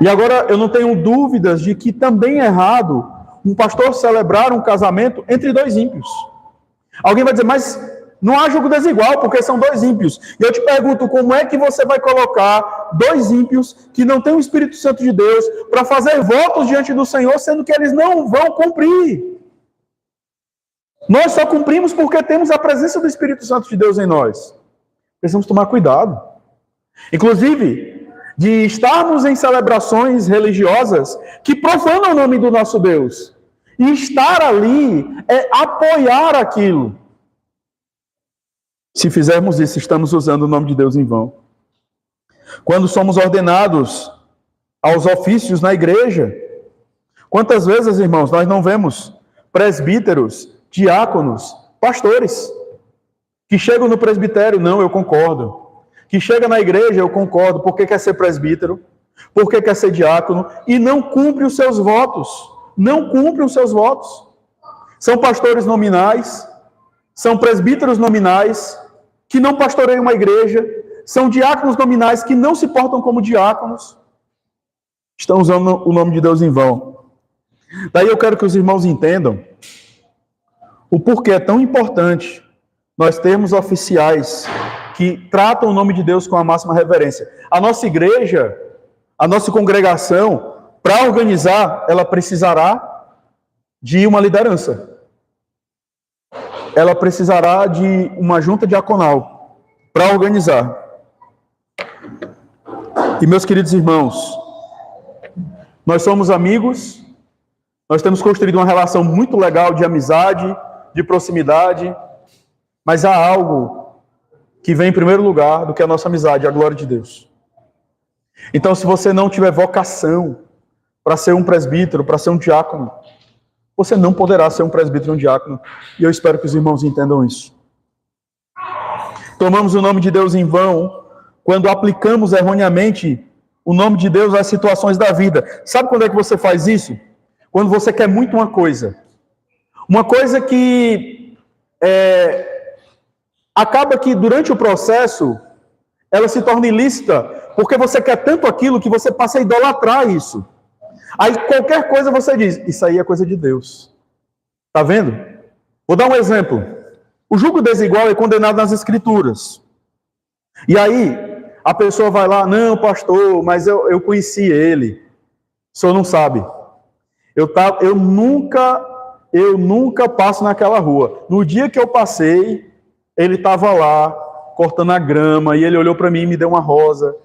E agora eu não tenho dúvidas de que também é errado um pastor celebrar um casamento entre dois ímpios. Alguém vai dizer, mas não há julgo desigual, porque são dois ímpios. E eu te pergunto, como é que você vai colocar dois ímpios que não têm o Espírito Santo de Deus para fazer votos diante do Senhor, sendo que eles não vão cumprir? Nós só cumprimos porque temos a presença do Espírito Santo de Deus em nós. Precisamos tomar cuidado. Inclusive, de estarmos em celebrações religiosas que profanam o nome do nosso Deus. E estar ali é apoiar aquilo. Se fizermos isso, estamos usando o nome de Deus em vão. Quando somos ordenados aos ofícios na igreja, quantas vezes, irmãos, nós não vemos presbíteros, diáconos, pastores, que chegam no presbitério, não, eu concordo. Que chega na igreja, eu concordo, porque quer ser presbítero, porque quer ser diácono, e não cumpre os seus votos. Não cumpre os seus votos. São pastores nominais, são presbíteros nominais, que não pastoreiam uma igreja, são diáconos nominais que não se portam como diáconos. Estão usando o nome de Deus em vão. Daí eu quero que os irmãos entendam o porquê é tão importante nós termos oficiais que tratam o nome de Deus com a máxima reverência. A nossa igreja, a nossa congregação, para organizar, ela precisará de uma liderança. Ela precisará de uma junta diaconal para organizar. E, meus queridos irmãos, nós somos amigos, nós temos construído uma relação muito legal de amizade, de proximidade, mas há algo que vem em primeiro lugar do que a nossa amizade, a glória de Deus. Então, se você não tiver vocação para ser um presbítero, para ser um diácono, você não poderá ser um presbítero, um diácono, e eu espero que os irmãos entendam isso. Tomamos o nome de Deus em vão quando aplicamos erroneamente o nome de Deus às situações da vida. Sabe quando é que você faz isso? Quando você quer muito uma coisa. Uma coisa que acaba que durante o processo ela se torna ilícita, porque você quer tanto aquilo que você passa a idolatrar isso. Aí qualquer coisa você diz, isso aí é coisa de Deus. Tá vendo? Vou dar um exemplo. O julgo desigual é condenado nas Escrituras. E aí, a pessoa vai lá, não, pastor, mas eu conheci ele. O senhor não sabe. Eu nunca passo naquela rua. No dia que eu passei, ele estava lá, cortando a grama, e ele olhou para mim e me deu uma rosa.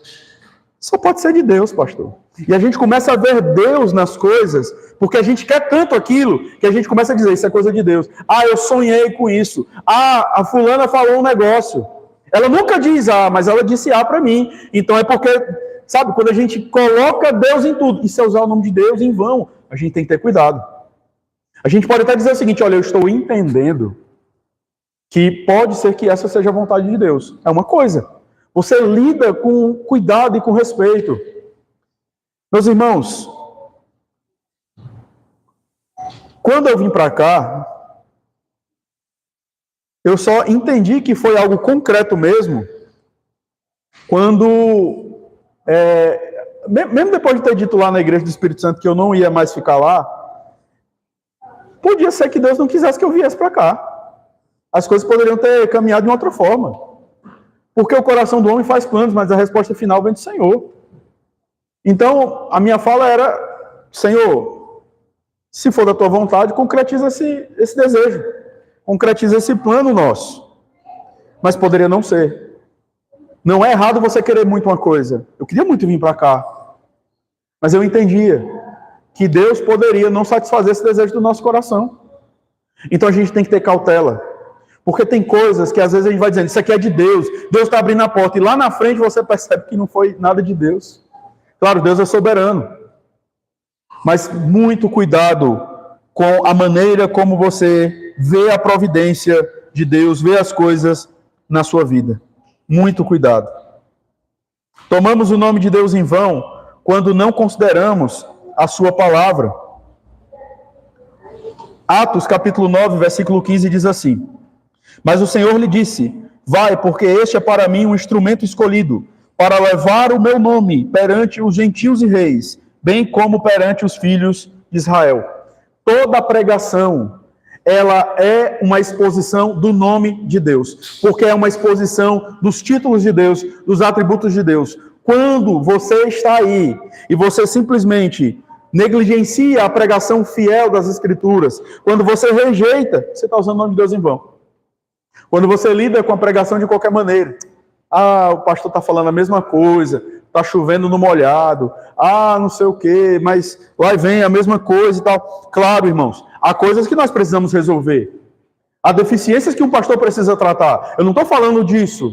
Só pode ser de Deus, pastor. E a gente começa a ver Deus nas coisas, porque a gente quer tanto aquilo, que a gente começa a dizer, isso é coisa de Deus. Ah, eu sonhei com isso. Ah, a fulana falou um negócio. Ela nunca diz A, mas ela disse A para mim. Então é porque, sabe, quando a gente coloca Deus em tudo, e se usar o nome de Deus em vão, a gente tem que ter cuidado. A gente pode até dizer o seguinte, olha, eu estou entendendo que pode ser que essa seja a vontade de Deus. É uma coisa. Você lida com cuidado e com respeito. Meus irmãos, quando eu vim para cá, eu só entendi que foi algo concreto mesmo, quando, mesmo depois de ter dito lá na Igreja do Espírito Santo que eu não ia mais ficar lá, podia ser que Deus não quisesse que eu viesse para cá. As coisas poderiam ter caminhado de uma outra forma. Porque o coração do homem faz planos, mas a resposta final vem do Senhor. Então, a minha fala era, Senhor, se for da tua vontade, concretiza esse desejo. Concretiza esse plano nosso. Mas poderia não ser. Não é errado você querer muito uma coisa. Eu queria muito vir para cá. Mas eu entendia que Deus poderia não satisfazer esse desejo do nosso coração. Então a gente tem que ter cautela. Porque tem coisas que às vezes a gente vai dizendo, isso aqui é de Deus, Deus está abrindo a porta, e lá na frente você percebe que não foi nada de Deus. Claro, Deus é soberano. Mas muito cuidado com a maneira como você vê a providência de Deus, vê as coisas na sua vida. Muito cuidado. Tomamos o nome de Deus em vão quando não consideramos a sua palavra. Atos capítulo 9, versículo 15 diz assim: mas o Senhor lhe disse, vai, porque este é para mim um instrumento escolhido, para levar o meu nome perante os gentios e reis, bem como perante os filhos de Israel. Toda pregação, ela é uma exposição do nome de Deus, porque é uma exposição dos títulos de Deus, dos atributos de Deus. Quando você está aí e você simplesmente negligencia a pregação fiel das Escrituras, quando você rejeita, você está usando o nome de Deus em vão. Quando você lida com a pregação de qualquer maneira, o pastor está falando a mesma coisa, está chovendo no molhado, não sei o quê, mas lá vem a mesma coisa e tal. Claro, irmãos, há coisas que nós precisamos resolver. Há deficiências que um pastor precisa tratar. Eu não estou falando disso.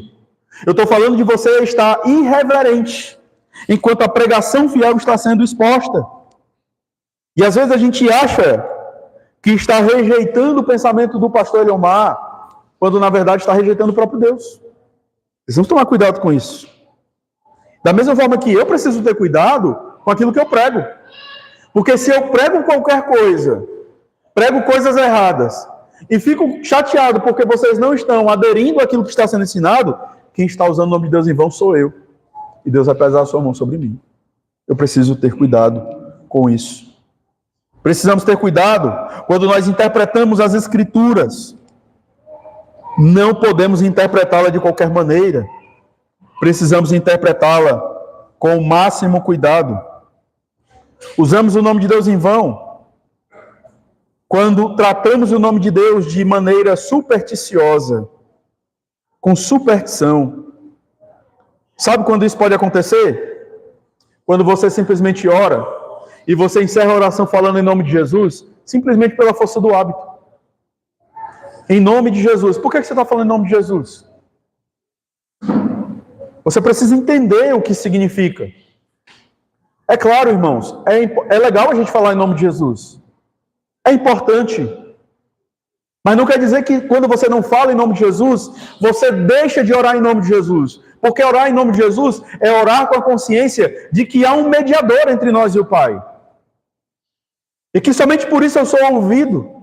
Eu estou falando de você estar irreverente, enquanto a pregação fiel está sendo exposta. E às vezes a gente acha que está rejeitando o pensamento do pastor Eliomar, quando na verdade está rejeitando o próprio Deus. Precisamos tomar cuidado com isso. Da mesma forma que eu preciso ter cuidado com aquilo que eu prego. Porque se eu prego qualquer coisa, prego coisas erradas, e fico chateado porque vocês não estão aderindo àquilo que está sendo ensinado, quem está usando o nome de Deus em vão sou eu. E Deus vai pesar a sua mão sobre mim. Eu preciso ter cuidado com isso. Precisamos ter cuidado quando nós interpretamos as Escrituras. Não podemos interpretá-la de qualquer maneira. Precisamos interpretá-la com o máximo cuidado. Usamos o nome de Deus em vão quando tratamos o nome de Deus de maneira supersticiosa, com superstição. Sabe quando isso pode acontecer? Quando você simplesmente ora e você encerra a oração falando em nome de Jesus, simplesmente pela força do hábito. Em nome de Jesus. Por que você está falando em nome de Jesus? Você precisa entender o que significa. É claro, irmãos, é legal a gente falar em nome de Jesus. É importante. Mas não quer dizer que quando você não fala em nome de Jesus, você deixa de orar em nome de Jesus. Porque orar em nome de Jesus é orar com a consciência de que há um mediador entre nós e o Pai. E que somente por isso eu sou ouvido.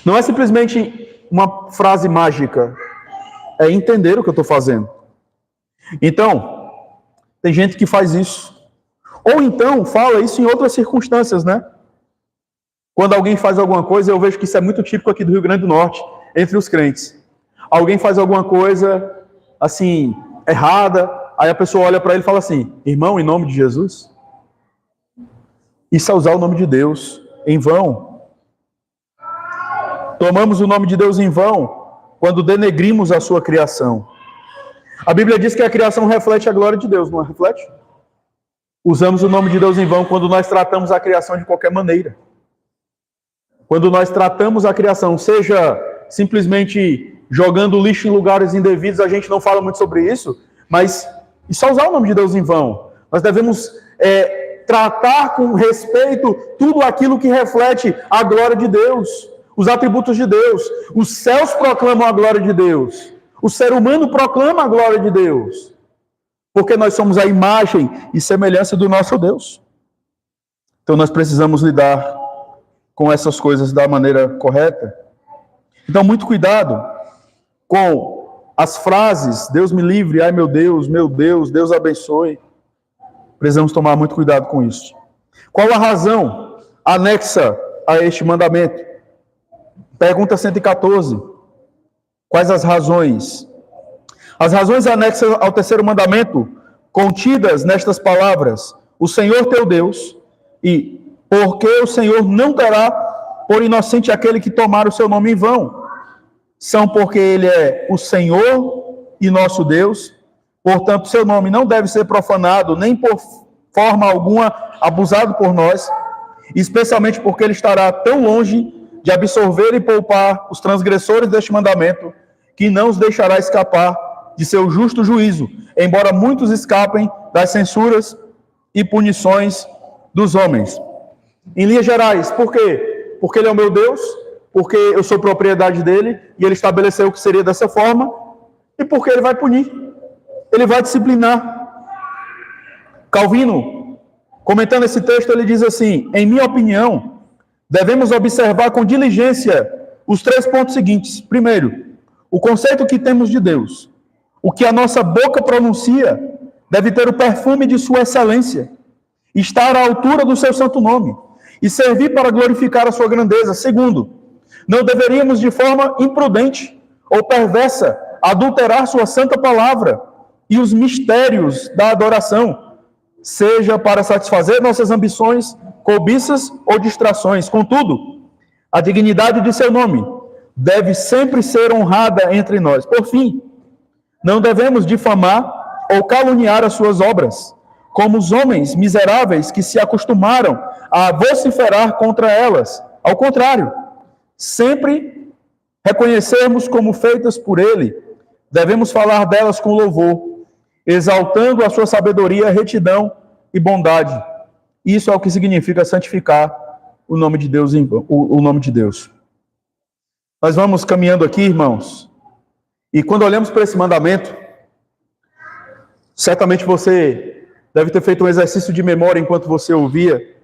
Não é simplesmente uma frase mágica. É entender o que eu estou fazendo. Então, tem gente que faz isso. Ou então, fala isso em outras circunstâncias, né? Quando alguém faz alguma coisa, eu vejo que isso é muito típico aqui do Rio Grande do Norte. entre os crentes. Alguém faz alguma coisa, assim, errada, aí a pessoa olha para ele e fala assim: irmão, em nome de Jesus? Isso é usar o nome de Deus em vão. Tomamos o nome de Deus em vão quando denegrimos a sua criação. A Bíblia diz que a criação reflete a glória de Deus, não reflete? Usamos o nome de Deus em vão quando nós tratamos a criação de qualquer maneira. Quando nós tratamos a criação, seja simplesmente jogando lixo em lugares indevidos, a gente não fala muito sobre isso, mas isso é usar o nome de Deus em vão. Nós devemos tratar com respeito tudo aquilo que reflete a glória de Deus, os atributos de Deus. Os céus proclamam a glória de Deus. O ser humano proclama a glória de Deus. Porque nós somos a imagem e semelhança do nosso Deus. Então nós precisamos lidar com essas coisas da maneira correta. Então, muito cuidado com as frases: Deus me livre, ai meu Deus, Deus abençoe. Precisamos tomar muito cuidado com isso. Qual a razão anexa a este mandamento? Pergunta 114. Quais as razões? As razões anexas ao terceiro mandamento, contidas nestas palavras: o Senhor teu Deus, e porque o Senhor não terá por inocente aquele que tomar o seu nome em vão. São porque ele é o Senhor e nosso Deus, portanto seu nome não deve ser profanado, nem por forma alguma abusado por nós, especialmente porque ele estará tão longe de absorver e poupar os transgressores deste mandamento, que não os deixará escapar de seu justo juízo, embora muitos escapem das censuras e punições dos homens. Em linhas gerais, por quê? Porque ele é o meu Deus, porque eu sou propriedade dele, e ele estabeleceu que seria dessa forma, e porque ele vai punir, ele vai disciplinar. Calvino, comentando esse texto, ele diz assim: em minha opinião, devemos observar com diligência os 3 pontos seguintes. Primeiro, o conceito que temos de Deus. O que a nossa boca pronuncia deve ter o perfume de sua excelência, estar à altura do seu santo nome e servir para glorificar a sua grandeza. Segundo, não deveríamos de forma imprudente ou perversa adulterar sua santa palavra e os mistérios da adoração, seja para satisfazer nossas ambições, cobiças ou distrações. Contudo, a dignidade de seu nome deve sempre ser honrada entre nós. Por fim, não devemos difamar ou caluniar as suas obras, como os homens miseráveis que se acostumaram a vociferar contra elas. Ao contrário, sempre reconhecermos como feitas por ele, devemos falar delas com louvor, exaltando a sua sabedoria, retidão e bondade. Isso é o que significa santificar o nome de Deus. O nome de Deus. Nós vamos caminhando aqui, irmãos, e quando olhamos para esse mandamento, certamente você deve ter feito um exercício de memória enquanto você ouvia,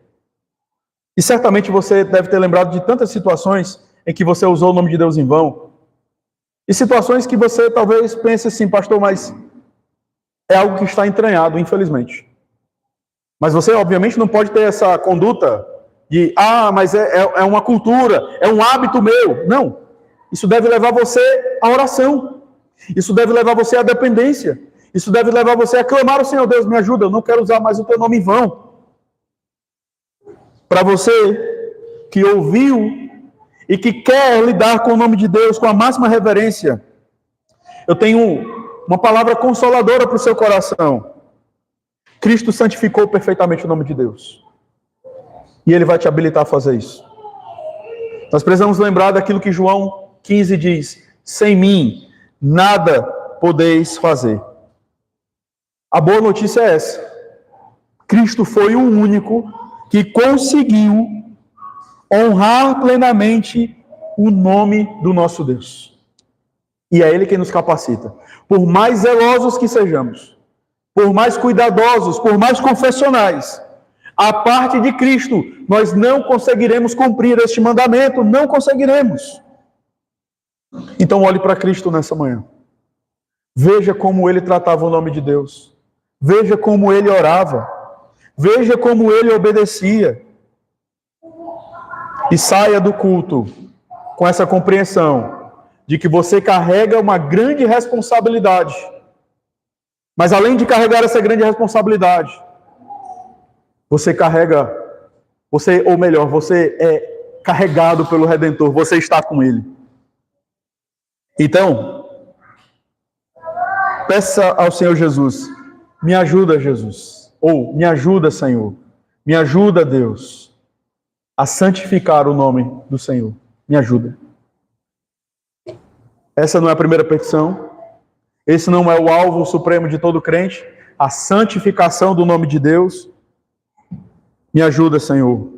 e certamente você deve ter lembrado de tantas situações em que você usou o nome de Deus em vão, e situações que você talvez pense assim: pastor, mas é algo que está entranhado, infelizmente. Mas você, obviamente, não pode ter essa conduta de, mas é uma cultura, é um hábito meu. Não. Isso deve levar você à oração. Isso deve levar você à dependência. Isso deve levar você a clamar ao Senhor: Deus, me ajuda, eu não quero usar mais o teu nome em vão. Para você que ouviu e que quer lidar com o nome de Deus com a máxima reverência, eu tenho uma palavra consoladora para o seu coração. Cristo santificou perfeitamente o nome de Deus. E Ele vai te habilitar a fazer isso. Nós precisamos lembrar daquilo que João 15 diz: sem mim, nada podeis fazer. A boa notícia é essa. Cristo foi o único que conseguiu honrar plenamente o nome do nosso Deus. E é Ele quem nos capacita. Por mais zelosos que sejamos, por mais cuidadosos, por mais confessionais, a parte de Cristo, nós não conseguiremos cumprir este mandamento, não conseguiremos. Então olhe para Cristo nessa manhã. Veja como Ele tratava o nome de Deus. Veja como Ele orava. Veja como Ele obedecia. E saia do culto com essa compreensão de que você carrega uma grande responsabilidade. Mas além de carregar essa grande responsabilidade, você é carregado pelo Redentor, você está com Ele. Então, peça ao Senhor Jesus, me ajuda, Jesus, ou me ajuda, Senhor, me ajuda, Deus, a santificar o nome do Senhor, me ajuda. Essa não é a primeira petição, esse não é o alvo supremo de todo crente, a santificação do nome de Deus. Me ajuda, Senhor,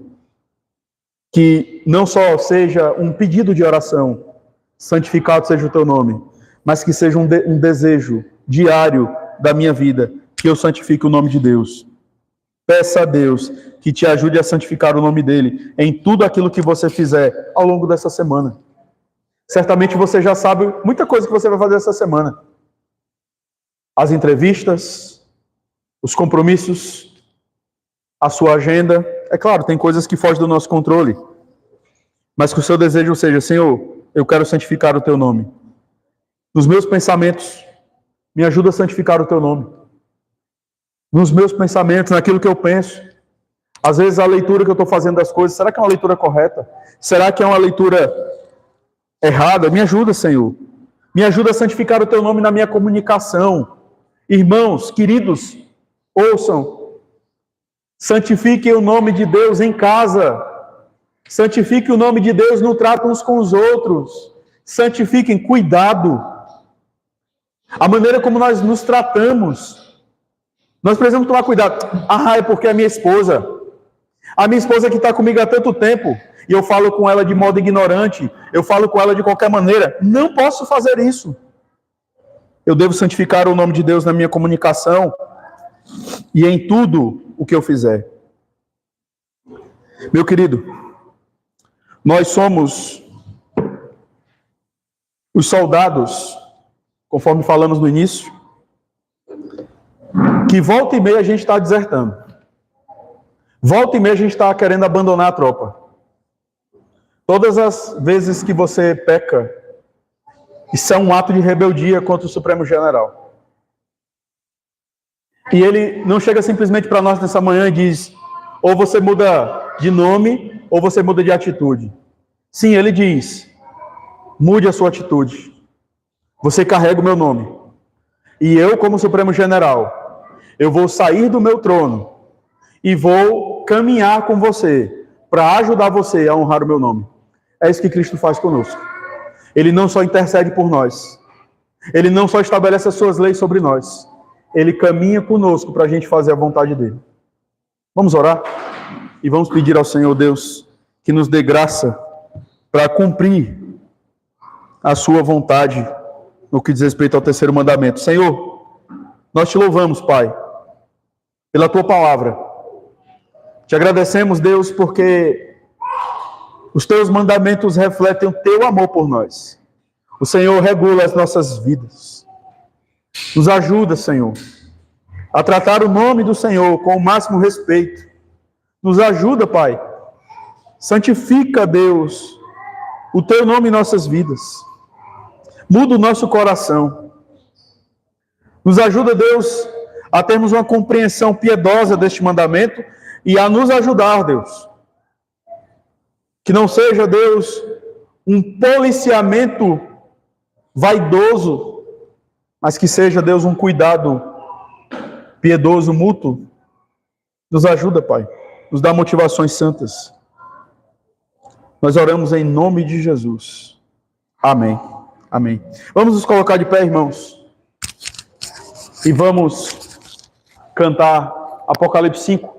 que não só seja um pedido de oração, santificado seja o teu nome, mas que seja um desejo diário da minha vida, que eu santifique o nome de Deus. Peça a Deus que te ajude a santificar o nome dele em tudo aquilo que você fizer ao longo dessa semana. Certamente você já sabe muita coisa que você vai fazer essa semana. As entrevistas, os compromissos, a sua agenda. É claro, tem coisas que fogem do nosso controle. Mas que o seu desejo seja, Senhor, eu quero santificar o teu nome. Nos meus pensamentos, me ajuda a santificar o teu nome. Nos meus pensamentos, naquilo que eu penso. Às vezes a leitura que eu estou fazendo das coisas, será que é uma leitura correta? Será que é uma leitura errada? Me ajuda, Senhor. Me ajuda a santificar o teu nome na minha comunicação. Irmãos, queridos, ouçam. Santifiquem o nome de Deus em casa. Santifiquem o nome de Deus no trato uns com os outros. Santifiquem, cuidado. A maneira como nós nos tratamos. Nós precisamos tomar cuidado. É porque é minha esposa. A minha esposa que está comigo há tanto tempo. E eu falo com ela de modo ignorante. Eu falo com ela de qualquer maneira. Não posso fazer isso. Eu devo santificar o nome de Deus na minha comunicação e em tudo o que eu fizer. Meu querido, nós somos os soldados, conforme falamos no início, que volta e meia a gente está desertando. Volta e meia a gente está querendo abandonar a tropa. Todas as vezes que você peca, isso é um ato de rebeldia contra o Supremo General. E ele não chega simplesmente para nós nessa manhã e diz, ou você muda de nome, ou você muda de atitude. Sim, ele diz, mude a sua atitude. Você carrega o meu nome. E eu, como Supremo General, eu vou sair do meu trono e vou caminhar com você para ajudar você a honrar o meu nome. É isso que Cristo faz conosco. Ele não só intercede por nós. Ele não só estabelece as suas leis sobre nós. Ele caminha conosco para a gente fazer a vontade dele. Vamos orar? E vamos pedir ao Senhor Deus que nos dê graça para cumprir a sua vontade no que diz respeito ao terceiro mandamento. Senhor, nós te louvamos, Pai, pela tua palavra. Te agradecemos, Deus, porque os teus mandamentos refletem o teu amor por nós. O Senhor regula as nossas vidas. Nos ajuda, Senhor, a tratar o nome do Senhor com o máximo respeito. Nos ajuda, Pai. Santifica, Deus, o teu nome em nossas vidas. Muda o nosso coração. Nos ajuda, Deus, a termos uma compreensão piedosa deste mandamento e a nos ajudar, Deus. Que não seja, Deus, um policiamento vaidoso, mas que seja, Deus, um cuidado piedoso, mútuo. Nos ajuda, Pai. Nos dá motivações santas. Nós oramos em nome de Jesus. Amém. Amém. Vamos nos colocar de pé, irmãos. E vamos cantar Apocalipse 5.